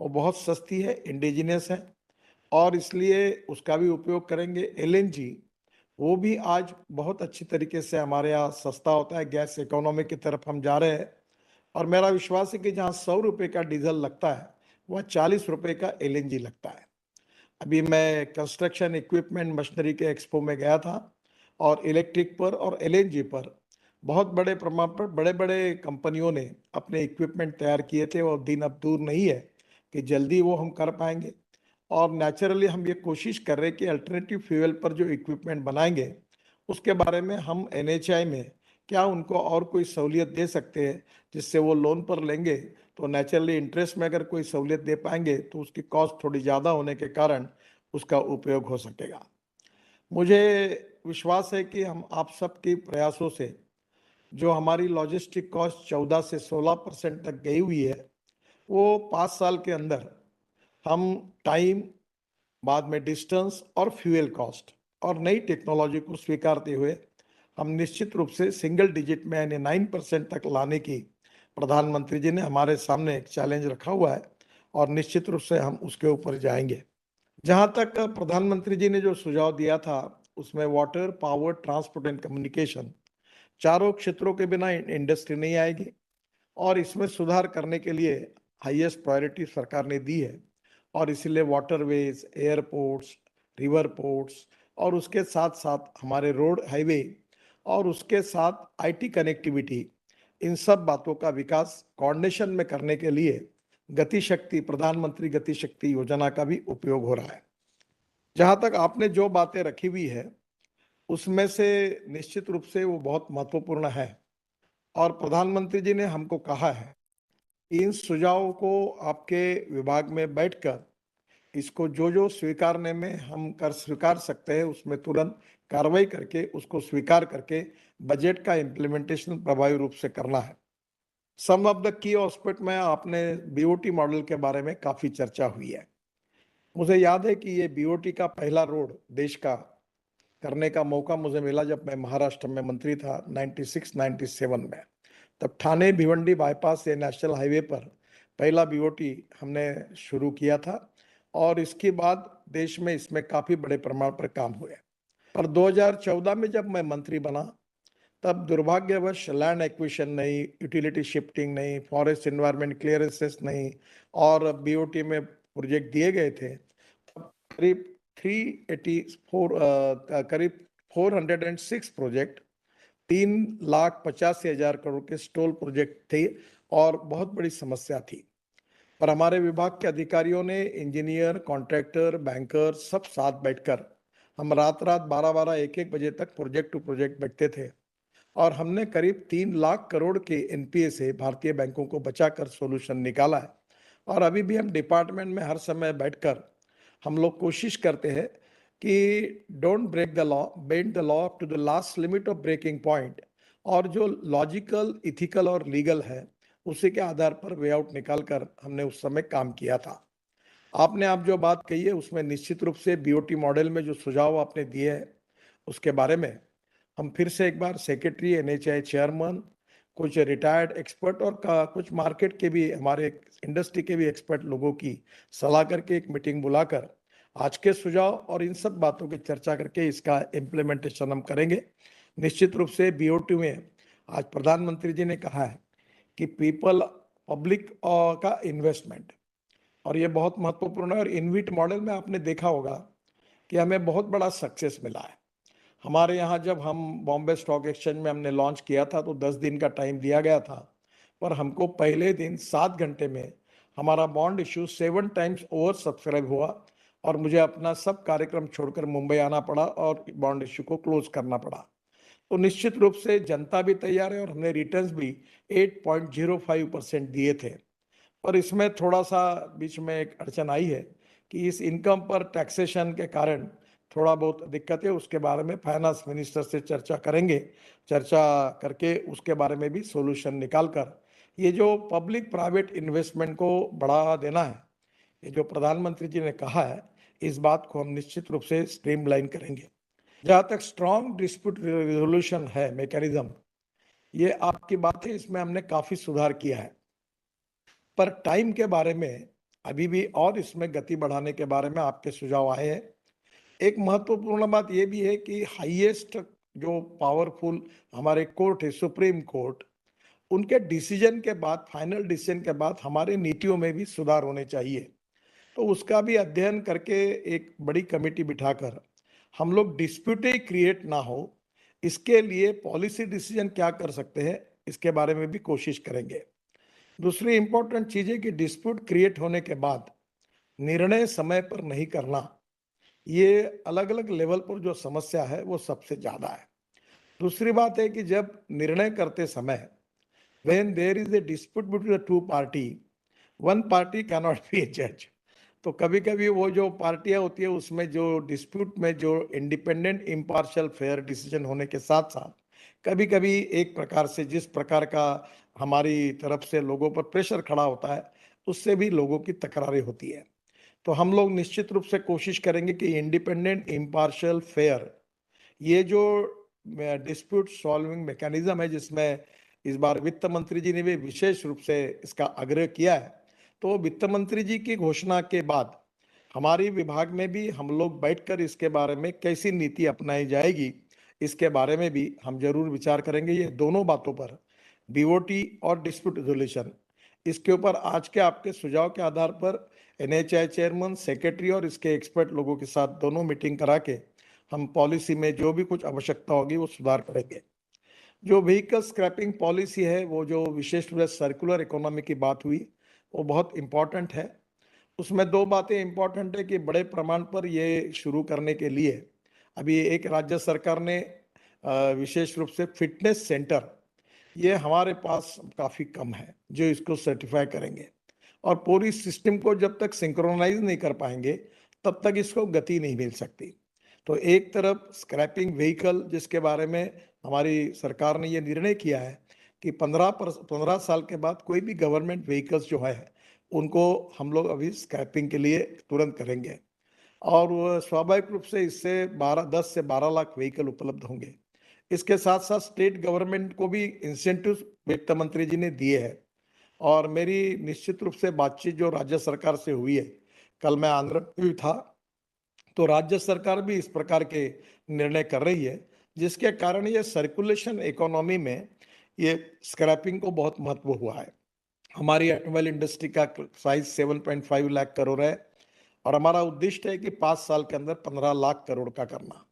वो बहुत सस्ती है, इंडिजिनियस है, और इसलिए उसका भी उपयोग करेंगे। एलएनजी, वो भी आज बहुत अच्छी तरीके से हमारे यहाँ सस्ता होता है। गैस इकोनॉमी की तरफ हम जा रहे हैं और मेरा विश्वास है कि जहाँ 100 रुपये का डीजल लगता है, वह 40 रुपये का एलएनजी लगता है। अभी मैं कंस्ट्रक्शन इक्विपमेंट मशीनरी के एक्सपो में गया था और इलेक्ट्रिक पर और एलएनजी पर बहुत बड़े प्रमाण पर बड़े बड़े कंपनियों ने अपने इक्विपमेंट तैयार किए थे, और दिन अब दूर नहीं है कि जल्दी वो हम कर पाएंगे। और नेचुरली हम ये कोशिश कर रहे हैं कि अल्टरनेटिव फ्यूल पर जो इक्विपमेंट बनाएंगे, उसके बारे में हम एनएचआई में क्या उनको और कोई सहूलियत दे सकते हैं, जिससे वो लोन पर लेंगे तो नेचुरली इंटरेस्ट में अगर कोई सहूलियत दे पाएंगे तो उसकी कॉस्ट थोड़ी ज़्यादा होने के कारण उसका उपयोग हो सकेगा। मुझे विश्वास है कि हम आप सबके प्रयासों से जो हमारी लॉजिस्टिक कॉस्ट 14 से 16% तक गई हुई है, वो 5 साल के अंदर हम टाइम, बाद में डिस्टेंस और फ्यूल कॉस्ट और नई टेक्नोलॉजी को स्वीकारते हुए हम निश्चित रूप से सिंगल डिजिट में यानी 9% तक लाने की प्रधानमंत्री जी ने हमारे सामने एक चैलेंज रखा हुआ है, और निश्चित रूप से हम उसके ऊपर जाएंगे। जहां तक प्रधानमंत्री जी ने जो सुझाव दिया था, उसमें water, power, transport and communication, चारों क्षेत्रों के बिना इंडस्ट्री नहीं आएगी, और इसमें सुधार करने के लिए हाईएस्ट प्रायोरिटी सरकार ने दी है। और इसीलिए वाटरवेज, एयरपोर्ट्स, रिवर पोर्ट्स और उसके साथ साथ हमारे रोड, हाईवे और उसके साथ आईटी कनेक्टिविटी, इन सब बातों का विकास कोऑर्डिनेशन में करने के लिए गतिशक्ति, प्रधानमंत्री गतिशक्ति योजना का भी उपयोग हो रहा है। जहां तक आपने जो बातें रखी हुई है, उसमें से निश्चित रूप से वो बहुत महत्वपूर्ण है, और प्रधानमंत्री जी ने हमको कहा है कि इन सुझावों को आपके विभाग में बैठकर इसको जो जो स्वीकारने में हम कर स्वीकार सकते हैं, उसमें तुरंत कार्रवाई करके उसको स्वीकार करके बजट का इम्प्लीमेंटेशन प्रभावी रूप से करना है। सम ऑफ द की एस्पेक्ट में आपने बीओटी मॉडल के बारे में काफी चर्चा हुई है। मुझे याद है कि ये बीओटी का पहला रोड देश का करने का मौका मुझे मिला जब मैं महाराष्ट्र में मंत्री था 96-97 में। तब ठाणे भिवंडी बाईपास या नेशनल हाईवे पर पहला बीओटी हमने शुरू किया था, और इसके बाद देश में इसमें काफी बड़े प्रमाण पर काम हुए। पर 2014 में जब मैं मंत्री बना, तब दुर्भाग्यवश लैंड एक्विजिशन नहीं, यूटिलिटी शिफ्टिंग नहीं, फॉरेस्ट एनवायरनमेंट क्लियरेंसेस नहीं, और बीओटी में प्रोजेक्ट दिए गए थे। करीब 406 प्रोजेक्ट 3,85,000 करोड़ के स्टोल प्रोजेक्ट थे और बहुत बड़ी समस्या थी। पर हमारे विभाग के अधिकारियों ने, इंजीनियर, कॉन्ट्रैक्टर, बैंकर सब साथ बैठकर हम रात 12-12, 1-1 बजे तक प्रोजेक्ट टू प्रोजेक्ट बैठते थे और हमने करीब 3 लाख करोड़ के एनपीए से भारतीय बैंकों को बचाकर सॉल्यूशन निकाला है। और अभी भी हम डिपार्टमेंट में हर समय बैठकर हम लोग कोशिश करते हैं कि don't break the law, bend the law to the last limit of breaking point, और जो लॉजिकल, इथिकल और लीगल है उसी के आधार पर वे आउट निकालकर हमने उस समय काम किया था। आपने आप जो बात कही है उसमें निश्चित रूप से बीओटी मॉडल में जो सुझाव आपने दिए हैं उसके बारे में हम फिर से एक बार सेक्रेटरी, एनएचआई चेयरमैन, कुछ रिटायर्ड एक्सपर्ट और कुछ मार्केट के भी, हमारे इंडस्ट्री के भी एक्सपर्ट लोगों की सलाह करके एक मीटिंग बुलाकर आज के सुझाव और इन सब बातों की चर्चा करके इसका इम्प्लीमेंटेशन हम करेंगे। निश्चित रूप से बीओटी में आज प्रधानमंत्री जी ने कहा है कि पीपल, पब्लिक का इन्वेस्टमेंट, और ये बहुत महत्वपूर्ण है। और इनविट मॉडल में आपने देखा होगा कि हमें बहुत बड़ा सक्सेस मिला है। हमारे यहाँ जब हम बॉम्बे स्टॉक एक्सचेंज में हमने लॉन्च किया था तो 10 दिन का टाइम दिया गया था, पर हमको पहले दिन 7 घंटे में हमारा bond issue 7 times over subscribe हुआ और मुझे अपना सब कार्यक्रम छोड़कर मुंबई आना पड़ा और बॉन्ड इशू को क्लोज करना पड़ा। तो निश्चित रूप से जनता भी तैयार है और हमने रिटर्न्स भी 8.05% दिए थे। पर इसमें थोड़ा सा बीच में एक अड़चन आई है कि इस इनकम पर टैक्सेशन के कारण थोड़ा बहुत दिक्कत है। उसके बारे में फाइनेंस मिनिस्टर से चर्चा करेंगे, चर्चा करके उसके बारे में भी सॉल्यूशन निकाल कर ये जो पब्लिक प्राइवेट इन्वेस्टमेंट को बढ़ावा देना है, ये जो प्रधानमंत्री जी ने कहा है, इस बात को हम निश्चित रूप से स्ट्रीमलाइन करेंगे। जहाँ तक स्ट्रॉन्ग डिस्प्यूट रिजोल्यूशन है मैकेनिज्म, ये आपकी बात है, इसमें हमने काफी सुधार किया है। पर टाइम के बारे में अभी भी और इसमें गति बढ़ाने के बारे में आपके सुझाव आए हैं। एक महत्वपूर्ण बात यह भी है कि हाईएस्ट जो पावरफुल हमारे कोर्ट है, सुप्रीम कोर्ट, उनके डिसीजन के बाद, फाइनल डिसीजन के बाद हमारे नीतियों में भी सुधार होने चाहिए। तो उसका भी अध्ययन करके एक बड़ी कमेटी बिठाकर हम लोग डिस्प्यूट ही क्रिएट ना हो, इसके लिए पॉलिसी डिसीजन क्या कर सकते हैं इसके बारे में भी कोशिश करेंगे। दूसरी इंपॉर्टेंट चीज है कि डिस्प्यूट क्रिएट होने के बाद निर्णय समय पर नहीं करना, ये अलग अलग लेवल पर जो समस्या है वो सबसे ज्यादा है। दूसरी बात है कि जब निर्णय करते समय when there is a dispute between the two party, one party cannot be a judge. तो कभी कभी वो जो पार्टियां होती है उसमें जो डिस्प्यूट में जो इंडिपेंडेंट, इम्पार्शियल, फेयर डिसीजन होने के साथ साथ कभी कभी एक प्रकार से जिस प्रकार का हमारी तरफ से लोगों पर प्रेशर खड़ा होता है उससे भी लोगों की तकरारें होती है। तो हम लोग निश्चित रूप से कोशिश करेंगे कि इंडिपेंडेंट, इम्पार्शियल, फेयर, ये जो डिस्प्यूट सॉल्विंग मैकेनिज्म है, जिसमें इस बार वित्त मंत्री जी ने भी विशेष रूप से इसका आग्रह किया है, तो वित्त मंत्री जी की घोषणा के बाद हमारी विभाग में भी हम लोग बैठकर इसके बारे में कैसी नीति अपनाई जाएगी इसके बारे में भी हम जरूर विचार करेंगे। ये दोनों बातों पर, बीओटी और डिस्प्यूट रेजोल्यूशन, इसके ऊपर आज के आपके सुझाव के आधार पर एनएचआई चेयरमैन, सेक्रेटरी और इसके एक्सपर्ट लोगों के साथ दोनों मीटिंग करा के हम पॉलिसी में जो भी कुछ आवश्यकता होगी वो सुधार करेंगे। जो व्हीकल स्क्रैपिंग पॉलिसी है, वो जो विशेष रूप से सर्कुलर इकोनॉमी की बात हुई, वो बहुत इंपॉर्टेंट है। उसमें दो बातें इंपॉर्टेंट है कि बड़े प्रमाण पर ये शुरू करने के लिए अभी एक राज्य सरकार ने विशेष रूप से फिटनेस सेंटर, ये हमारे पास काफी कम है जो इसको सर्टिफाई करेंगे, और पूरी सिस्टम को जब तक सिंक्रोनाइज नहीं कर पाएंगे तब तक इसको गति नहीं मिल सकती। तो एक तरफ स्क्रैपिंग व्हीकल, जिसके बारे में हमारी सरकार ने ये निर्णय किया है कि 15 साल के बाद कोई भी गवर्नमेंट व्हीकल्स जो है उनको हम लोग अभी स्क्रैपिंग के लिए तुरंत करेंगे, और वो स्वाभाविक रूप से इससे 10 से 12 लाख व्हीकल उपलब्ध होंगे। इसके साथ साथ स्टेट गवर्नमेंट को भी इंसेंटिव वित्त मंत्री जी ने दिए हैं, और मेरी निश्चित रूप से बातचीत जो राज्य सरकार से हुई है, कल मैं आंध्र में था, तो राज्य सरकार भी इस प्रकार के निर्णय कर रही है, जिसके कारण ये सर्कुलेशन इकोनॉमी में ये स्क्रैपिंग को बहुत महत्व हुआ है। हमारी ऑटोमोबाइल इंडस्ट्री का साइज 7.5 लाख करोड़ है और हमारा उद्देश्य है कि 5 साल के अंदर 15 लाख करोड़ का करना।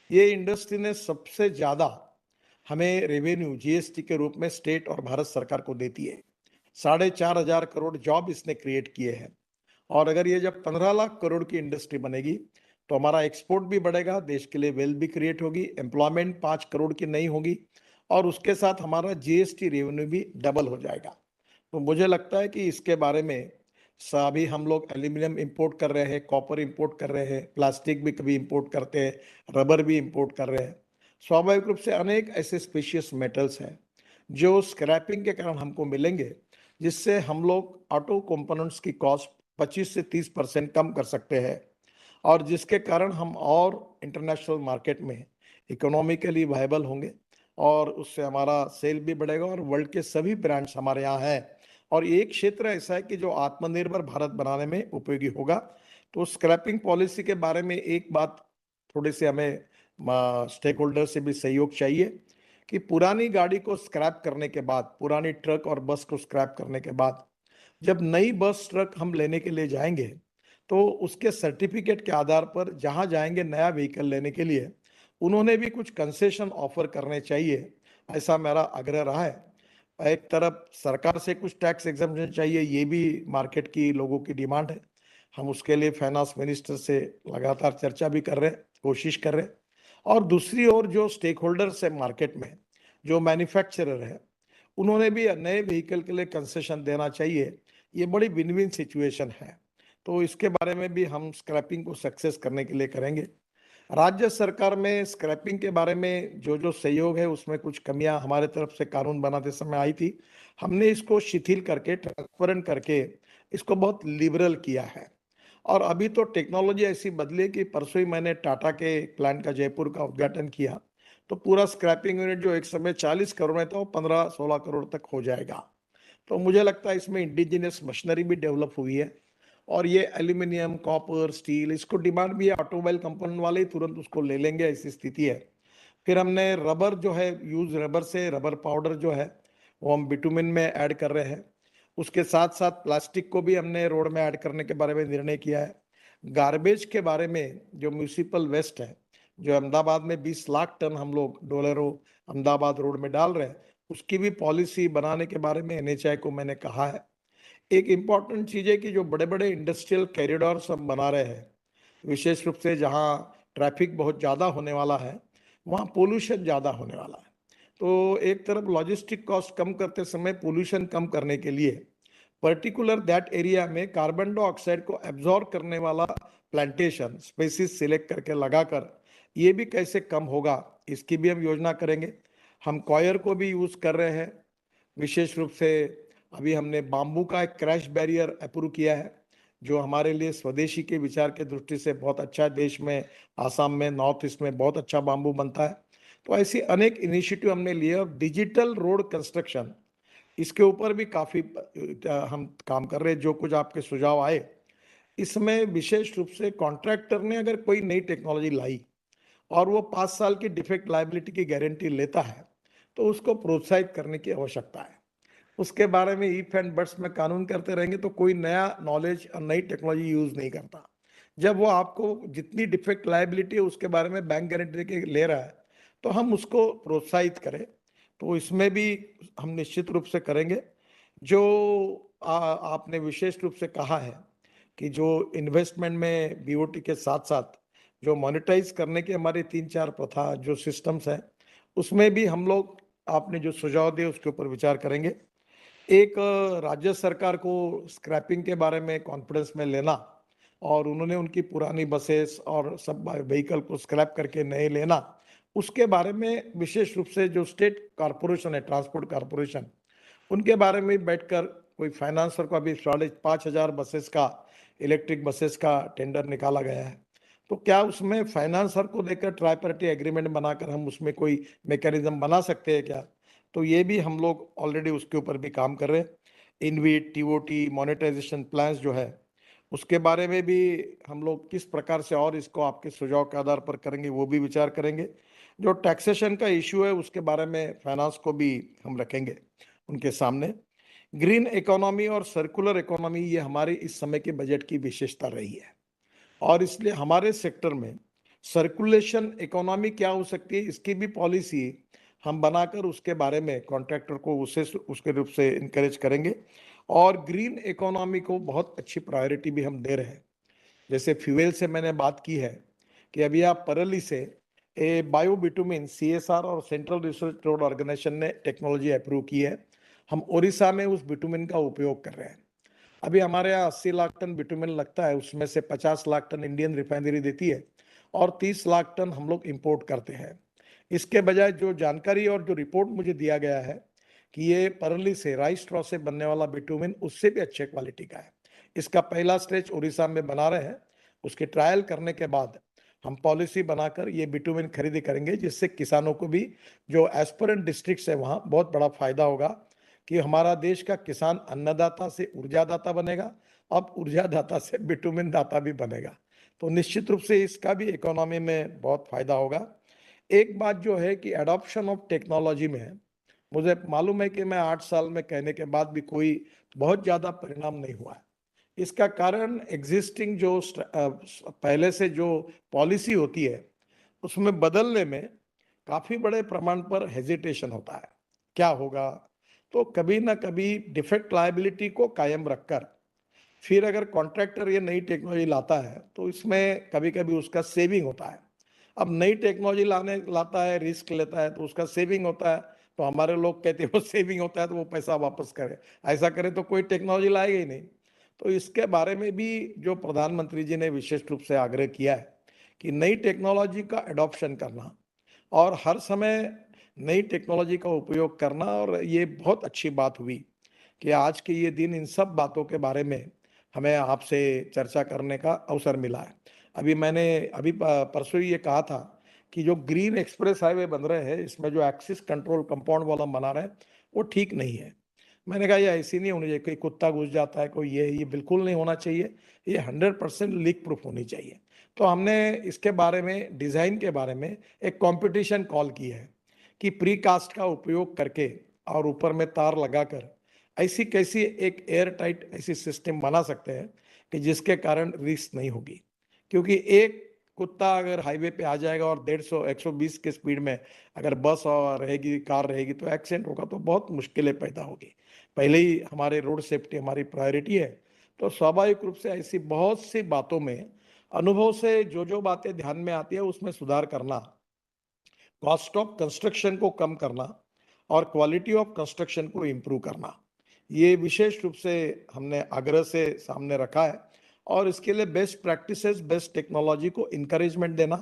ये इंडस्ट्री ने सबसे ज्यादा हमें रेवेन्यू जीएसटी के रूप में स्टेट और भारत सरकार को देती है। 4,500 करोड़ जॉब इसने क्रिएट किए हैं। और अगर ये जब 15 लाख करोड़ की इंडस्ट्री बनेगी तो हमारा एक्सपोर्ट भी बढ़ेगा, देश के लिए वेल्थ भी क्रिएट होगी, एम्प्लॉयमेंट 5 करोड़ की नहीं होगी और उसके साथ हमारा जीएसटी रेवेन्यू भी डबल हो जाएगा। तो मुझे लगता है कि इसके बारे में अभी हम लोग एल्यूमिनियम इंपोर्ट कर रहे हैं, कॉपर इंपोर्ट कर रहे हैं, प्लास्टिक भी कभी इंपोर्ट करते हैं, रबर भी इंपोर्ट कर रहे हैं। स्वाभाविक रूप से अनेक ऐसे स्पेशियस मेटल्स हैं जो स्क्रैपिंग के कारण हमको मिलेंगे, जिससे हम लोग ऑटो कंपोनेंट्स की कॉस्ट 25 से 30% कम कर सकते हैं और जिसके कारण हम और इंटरनेशनल मार्केट में इकोनॉमिकली वायबल होंगे और उससे हमारा सेल भी बढ़ेगा और वर्ल्ड के सभी ब्रांड्स हमारे यहाँ हैं। और एक क्षेत्र ऐसा है कि जो आत्मनिर्भर भारत बनाने में उपयोगी होगा। तो स्क्रैपिंग पॉलिसी के बारे में एक बात थोड़ी सी हमें स्टेक होल्डर से भी सहयोग चाहिए कि पुरानी गाड़ी को स्क्रैप करने के बाद, पुरानी ट्रक और बस को स्क्रैप करने के बाद जब नई बस ट्रक हम लेने के लिए जाएंगे तो उसके सर्टिफिकेट के आधार पर जहां जाएंगे नया व्हीकल लेने के लिए, उन्होंने भी कुछ कंसेशन ऑफर करने चाहिए, ऐसा मेरा आग्रह रहा है। एक तरफ सरकार से कुछ टैक्स एग्जम्पशन चाहिए, ये भी मार्केट की लोगों की डिमांड है। हम उसके लिए फाइनेंस मिनिस्टर से लगातार चर्चा भी कर रहे हैं, कोशिश कर रहे हैं। और दूसरी ओर जो स्टेक होल्डर्स है मार्केट में, जो मैन्युफैक्चरर है, उन्होंने भी नए व्हीकल के लिए कंसेशन देना चाहिए। ये बड़ी विन विन सिचुएशन है। तो इसके बारे में भी हम स्क्रैपिंग को सक्सेस करने के लिए करेंगे। राज्य सरकार में स्क्रैपिंग के बारे में जो जो सहयोग है उसमें कुछ कमियां हमारे तरफ से कानून बनाते समय आई थी। हमने इसको शिथिल करके, ट्रांसपेरेंट करके इसको बहुत लिबरल किया है। और अभी तो टेक्नोलॉजी ऐसी बदली कि परसों ही मैंने टाटा के प्लांट का जयपुर का उद्घाटन किया, तो पूरा स्क्रैपिंग यूनिट जो एक समय 40 करोड़ में था वो 15-16 करोड़ तक हो जाएगा। तो मुझे लगता है इसमें इंडिजिनियस मशीनरी भी डेवलप हुई है और ये एल्यूमिनियम, कॉपर, स्टील, इसको डिमांड भी है, ऑटोमोबाइल कंपनी वाले ही तुरंत उसको ले लेंगे, ऐसी स्थिति है। फिर हमने रबर जो है, यूज रबर से रबर पाउडर जो है वो हम बिटुमिन में ऐड कर रहे हैं। उसके साथ साथ प्लास्टिक को भी हमने रोड में ऐड करने के बारे में निर्णय किया है। गार्बेज के बारे में जो म्यूनिसिपल वेस्ट है, जो अहमदाबाद में 20 लाख टन हम लोग डोलेरो अहमदाबाद रोड में डाल रहे हैं, उसकी भी पॉलिसी बनाने के बारे में एनएचआई को मैंने कहा है। एक इम्पॉर्टेंट चीज है कि जो बड़े बड़े इंडस्ट्रियल कॉरिडोर्स हम बना रहे हैं, विशेष रूप से जहाँ ट्रैफिक बहुत ज़्यादा होने वाला है, वहाँ पोल्यूशन ज़्यादा होने वाला है। तो एक तरफ लॉजिस्टिक कॉस्ट कम करते समय पोल्यूशन कम करने के लिए पर्टिकुलर दैट एरिया में कार्बन डाइऑक्साइड को एब्जॉर्ब करने वाला प्लांटेशन स्पेसीज सिलेक्ट करके लगाकर ये भी कैसे कम होगा, इसकी भी हम योजना करेंगे। हम कॉयर को भी यूज कर रहे हैं। विशेष रूप से अभी हमने बाम्बू का एक क्रैश बैरियर अप्रूव किया है, जो हमारे लिए स्वदेशी के विचार के दृष्टि से बहुत अच्छा है। देश में आसाम में, नॉर्थ ईस्ट में बहुत अच्छा बाम्बू बनता है। तो ऐसी अनेक इनिशिएटिव हमने लिए और डिजिटल रोड कंस्ट्रक्शन, इसके ऊपर भी काफी हम काम कर रहे हैं। जो कुछ आपके सुझाव आए, इसमें विशेष रूप से कॉन्ट्रैक्टर ने अगर कोई नई टेक्नोलॉजी लाई और वो 5 साल की डिफेक्ट लायबिलिटी की गारंटी लेता है, तो उसको प्रोत्साहित करने की आवश्यकता है। उसके बारे में इफ एंड बट्स में कानून करते रहेंगे तो कोई नया नॉलेज और नई टेक्नोलॉजी यूज नहीं करता। जब वो आपको जितनी डिफेक्ट लायबिलिटी है उसके बारे में बैंक गारंटी के ले रहा है, तो हम उसको प्रोत्साहित करें। तो इसमें भी हम निश्चित रूप से करेंगे। जो आपने विशेष रूप से कहा है कि जो इन्वेस्टमेंट में बीओटी के साथ साथ जो मोनेटाइज करने के हमारे 3-4 प्रथा जो सिस्टम्स हैं, उसमें भी हम लोग आपने जो सुझाव दिए उसके ऊपर विचार करेंगे। एक राज्य सरकार को स्क्रैपिंग के बारे में कॉन्फिडेंस में लेना और उन्होंने उनकी पुरानी बसेस और सब व्हीकल को स्क्रैप करके नए लेना, उसके बारे में विशेष रूप से जो स्टेट कॉरपोरेशन है, ट्रांसपोर्ट कॉरपोरेशन, उनके बारे में बैठकर कोई फाइनेंसर को अभी 5,500 बसेस का, इलेक्ट्रिक बसेस का टेंडर निकाला गया है। तो क्या उसमें फाइनेंसर को लेकर ट्राइपार्टी एग्रीमेंट बनाकर हम उसमें कोई मैकेनिज्म बना सकते हैं क्या? तो ये भी हम लोग ऑलरेडी उसके ऊपर भी काम कर रहे हैं। इनविट, टीओटी, मोनेटाइजेशन प्लान्स जो है, उसके बारे में भी हम लोग किस प्रकार से और इसको आपके सुझाव के आधार पर करेंगे, वो भी विचार करेंगे। जो टैक्सेशन का इश्यू है उसके बारे में फाइनेंस को भी हम रखेंगे उनके सामने। ग्रीन इकोनॉमी और सर्कुलर इकोनॉमी, ये हमारी इस समय के बजट की विशेषता रही है और इसलिए हमारे सेक्टर में सर्कुलेशन इकोनॉमी क्या हो सकती है, इसकी भी पॉलिसी हम बनाकर उसके बारे में कॉन्ट्रैक्टर को उसके रूप से इनकरेज करेंगे। और ग्रीन इकोनॉमी को बहुत अच्छी प्रायोरिटी भी हम दे रहे हैं। जैसे फ्यूल से मैंने बात की है कि अभी आप परली से बायो बिटुमिन CSR और सेंट्रल रिसर्च रोड ऑर्गेनाइजेशन ने टेक्नोलॉजी अप्रूव की है। हम ओडिशा में उस बिटुमिन का उपयोग कर रहे हैं। अभी हमारे यहाँ 80 लाख टन बिटुमिन लगता है, उसमें से 50 लाख टन इंडियन रिफाइनरी देती है और 30 लाख टन हम लोग इंपोर्ट करते हैं। इसके बजाय जो जानकारी और जो रिपोर्ट मुझे दिया गया है कि ये परली से राइस स्ट्रॉ से बनने वाला बिटुमिन उससे भी अच्छे क्वालिटी का है। इसका पहला स्टेज उड़ीसा में बना रहे हैं। उसके ट्रायल करने के बाद हम पॉलिसी बनाकर ये बिटुमिन खरीदी करेंगे, जिससे किसानों को भी जो एस्पिरेंट डिस्ट्रिक्ट है वहाँ बहुत बड़ा फायदा होगा कि हमारा देश का किसान अन्नदाता से ऊर्जादाता बनेगा, अब ऊर्जादाता से बिटुमिन दाता भी बनेगा। तो निश्चित रूप से इसका भी इकोनॉमी में बहुत फायदा होगा। एक बात जो है कि एडॉप्शन ऑफ टेक्नोलॉजी में मुझे मालूम है कि मैं 8 साल में कहने के बाद भी कोई बहुत ज्यादा परिणाम नहीं हुआ है। इसका कारण एग्जिस्टिंग जो पहले से जो पॉलिसी होती है उसमें बदलने में काफी बड़े प्रमाण पर हेजिटेशन होता है। क्या होगा? तो कभी ना कभी डिफेक्ट लायबिलिटी को कायम रखकर फिर अगर कॉन्ट्रैक्टर ये नई टेक्नोलॉजी लाता है तो इसमें कभी कभी उसका सेविंग होता है। अब नई टेक्नोलॉजी लाता है, रिस्क लेता है, तो उसका सेविंग होता है। तो हमारे लोग कहते हैं वो सेविंग होता है तो वो पैसा वापस करे, ऐसा करे तो कोई टेक्नोलॉजी लाएगा ही नहीं। तो इसके बारे में भी जो प्रधानमंत्री जी ने विशेष रूप से आग्रह किया है कि नई टेक्नोलॉजी का एडॉप्शन करना और हर समय नई टेक्नोलॉजी का उपयोग करना। और ये बहुत अच्छी बात हुई कि आज के ये दिन इन सब बातों के बारे में हमें आपसे चर्चा करने का अवसर मिला है। अभी परसों ही ये कहा था कि जो ग्रीन एक्सप्रेस हाईवे बन रहे हैं इसमें जो एक्सिस कंट्रोल कंपाउंड वाला बना रहे हैं वो ठीक नहीं है। मैंने कहा ये ऐसी नहीं होनी चाहिए, कोई कुत्ता घुस जाता है, कोई ये बिल्कुल नहीं होना चाहिए। ये 100% लीक प्रूफ होनी चाहिए। तो हमने इसके बारे में, डिजाइन के बारे में एक कंपटीशन कॉल की है कि प्री कास्ट का उपयोग करके और ऊपर में तार लगाकर ऐसी कैसी एक एयर टाइट ऐसी सिस्टम बना सकते हैं कि जिसके कारण रिस्क नहीं होगी। क्योंकि एक कुत्ता अगर हाईवे पे आ जाएगा और 150 120 के स्पीड में अगर बस और रहेगी, कार रहेगी, तो एक्सीडेंट होगा तो बहुत मुश्किलें पैदा होगी। पहले ही हमारे रोड सेफ्टी हमारी प्रायोरिटी है। तो स्वाभाविक रूप से ऐसी बहुत सी बातों में अनुभव से जो बातें ध्यान में आती है उसमें सुधार करना, कॉस्ट ऑफ कंस्ट्रक्शन को कम करना और क्वालिटी ऑफ कंस्ट्रक्शन को इम्प्रूव करना, ये विशेष रूप से हमने आग्रह से सामने रखा है। और इसके लिए बेस्ट प्रैक्टिसेस, बेस्ट टेक्नोलॉजी को इंकरेजमेंट देना,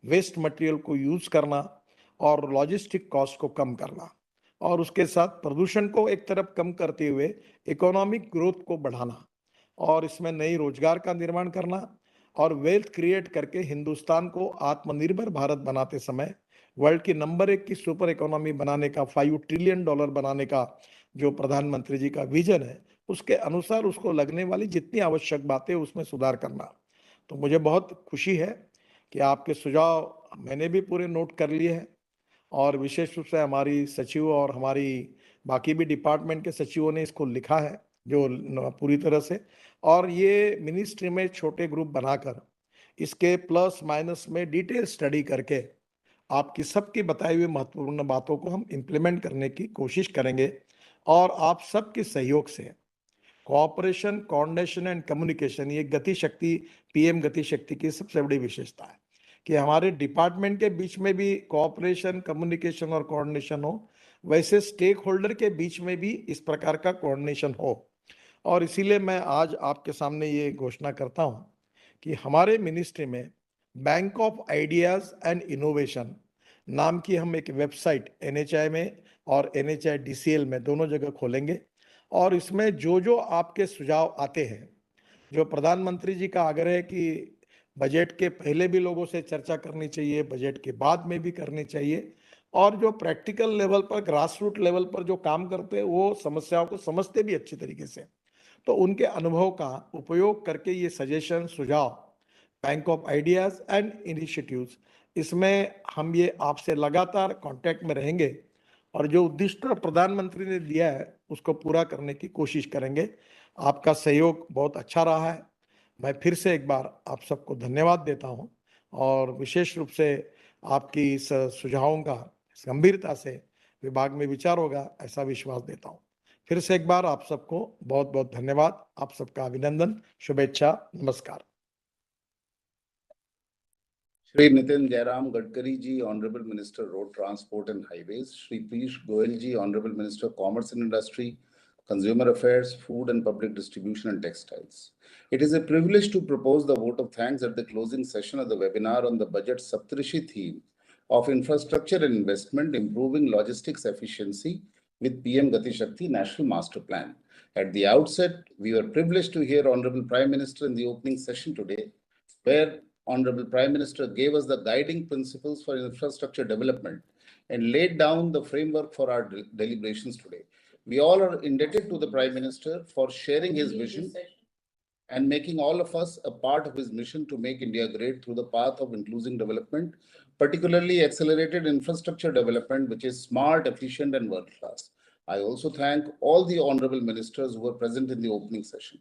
वेस्ट मटेरियल को यूज करना और लॉजिस्टिक कॉस्ट को कम करना, और उसके साथ प्रदूषण को एक तरफ कम करते हुए इकोनॉमिक ग्रोथ को बढ़ाना और इसमें नई रोजगार का निर्माण करना और वेल्थ क्रिएट करके हिंदुस्तान को आत्मनिर्भर भारत बनाते समय वर्ल्ड की नंबर 1 की सुपर इकोनॉमी बनाने का, $5 ट्रिलियन बनाने का जो प्रधानमंत्री जी का विजन है उसके अनुसार उसको लगने वाली जितनी आवश्यक बातें उसमें सुधार करना। तो मुझे बहुत खुशी है कि आपके सुझाव मैंने भी पूरे नोट कर लिए हैं और विशेष रूप से हमारी सचिव और हमारी बाकी भी डिपार्टमेंट के सचिवों ने इसको लिखा है जो पूरी तरह से। और ये मिनिस्ट्री में छोटे ग्रुप बनाकर इसके प्लस माइनस में डिटेल स्टडी करके आपकी सबकी बताई हुई महत्वपूर्ण बातों को हम इम्प्लीमेंट करने की कोशिश करेंगे। और आप सबके सहयोग से कोऑपरेशन, कोऑर्डिनेशन एंड कम्युनिकेशन, ये गति शक्ति, PM गति शक्ति की सबसे बड़ी विशेषता है कि हमारे डिपार्टमेंट के बीच में भी कोऑपरेशन, कम्युनिकेशन और कोऑर्डिनेशन हो, वैसे स्टेक होल्डर के बीच में भी इस प्रकार का कोऑर्डिनेशन हो। और इसीलिए मैं आज आपके सामने ये घोषणा करता हूं कि हमारे मिनिस्ट्री में bank of ideas and innovation नाम की हम एक वेबसाइट NHI में और NHI DCL में दोनों जगह खोलेंगे। और इसमें जो आपके सुझाव आते हैं, जो प्रधानमंत्री जी का आग्रह है कि बजट के पहले भी लोगों से चर्चा करनी चाहिए, बजट के बाद में भी करनी चाहिए, और जो प्रैक्टिकल लेवल पर, ग्रास रूट लेवल पर जो काम करते हैं वो समस्याओं को समझते भी अच्छी तरीके से, तो उनके अनुभव का उपयोग करके ये सजेशन, सुझाव, bank of ideas and initiatives, इसमें हम ये आपसे लगातार कांटेक्ट में रहेंगे और जो उद्दिष्ट प्रधानमंत्री ने दिया है उसको पूरा करने की कोशिश करेंगे। आपका सहयोग बहुत अच्छा रहा है। मैं फिर से एक बार आप सबको धन्यवाद देता हूं और विशेष रूप से आपकी इस सुझावों का गंभीरता से विभाग में विचार होगा, ऐसा विश्वास देता हूं। फिर से एक बार आप सबको बहुत बहुत धन्यवाद, आप सबका अभिनंदन, शुभेच्छा, नमस्कार। Shri Nitin Jairam Gadkari ji, Honorable Minister Road Transport and Highways, Shri Piyush Goyal ji, Honorable Minister Commerce and Industry, Consumer Affairs, Food and Public Distribution and Textiles. It is a privilege to propose the vote of thanks at the closing session of the webinar on the budget Saptarishi theme of infrastructure and investment, improving logistics efficiency with PM Gatishakti National Master Plan. At the outset, we were privileged to hear Honorable Prime Minister in the opening session today, where Honorable Prime Minister gave us the guiding principles for infrastructure development and laid down the framework for our deliberations today. We all are indebted to the Prime Minister for sharing his vision and making all of us a part of his mission to make India great through the path of inclusive development, particularly accelerated infrastructure development, which is smart, efficient, and world-class. I also thank all the honorable ministers who were present in the opening session.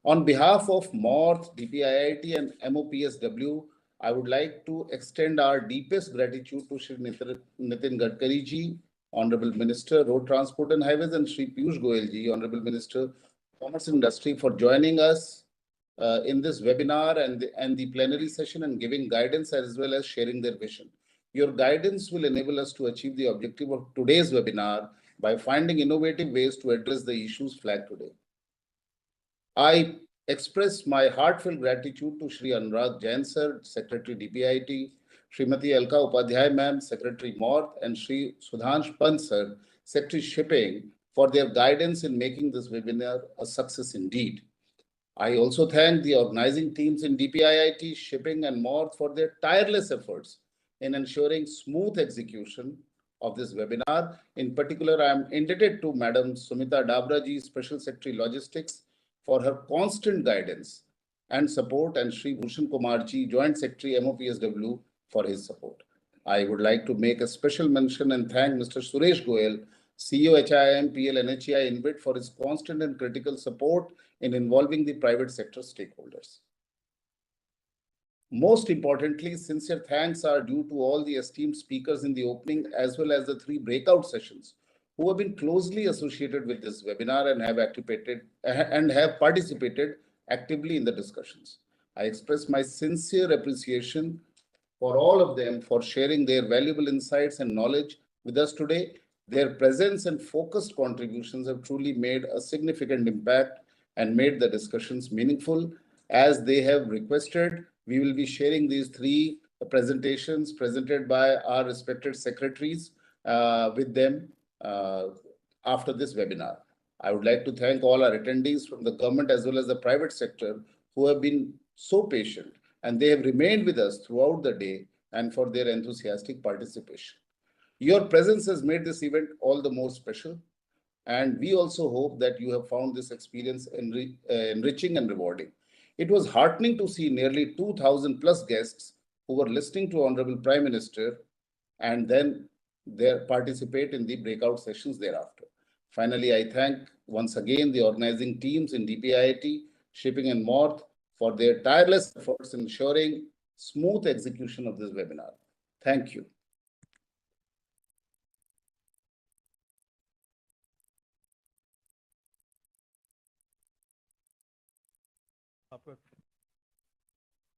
On behalf of MORTH, DPIIT, and MOPSW, I would like to extend our deepest gratitude to Shri Nitin Gadkari ji, Honorable Minister, Road Transport and Highways, and Shri Piyush Goyal ji, Honorable Minister, Commerce and Industry, for joining us in this webinar and the plenary session and giving guidance as well as sharing their vision. Your guidance will enable us to achieve the objective of today's webinar by finding innovative ways to address the issues flagged today. I express my heartfelt gratitude to Shri Anurag Jain sir, Secretary DPIT, Srimati Alka Upadhyay ma'am, Secretary MORTH, and Shri Sudhansh Pant sir, Secretary Shipping, for their guidance in making this webinar a success indeed. I also thank the organizing teams in DPIIT, Shipping, and MORTH for their tireless efforts in ensuring smooth execution of this webinar. In particular, I am indebted to Madam Sumita Dabra ji, Special Secretary Logistics, for her constant guidance and support, and Shri Bhushan Kumar ji, Joint Secretary MOPSW, for his support. I would like to make a special mention and thank Mr. Suresh Goyal, CEO HIM PL NHEI InvIT, for his constant and critical support in involving the private sector stakeholders. Most importantly, sincere thanks are due to all the esteemed speakers in the opening as well as the 3 breakout sessions who have been closely associated with this webinar and have participated actively in the discussions. I express my sincere appreciation for all of them for sharing their valuable insights and knowledge with us today. Their presence and focused contributions have truly made a significant impact and made the discussions meaningful. As they have requested, we will be sharing these 3 presentations presented by our respected secretaries with them after this webinar. I would like to thank all our attendees from the government as well as the private sector who have been so patient, and they have remained with us throughout the day, and for their enthusiastic participation. Your presence has made this event all the more special, and we also hope that you have found this experience enriching and rewarding. It was heartening to see nearly 2,000 plus guests who were listening to Honorable Prime Minister and then participate in the breakout sessions thereafter. Finally, I thank once again the organizing teams in DPIIT, Shipping, and MORTH for their tireless efforts in ensuring smooth execution of this webinar. Thank you.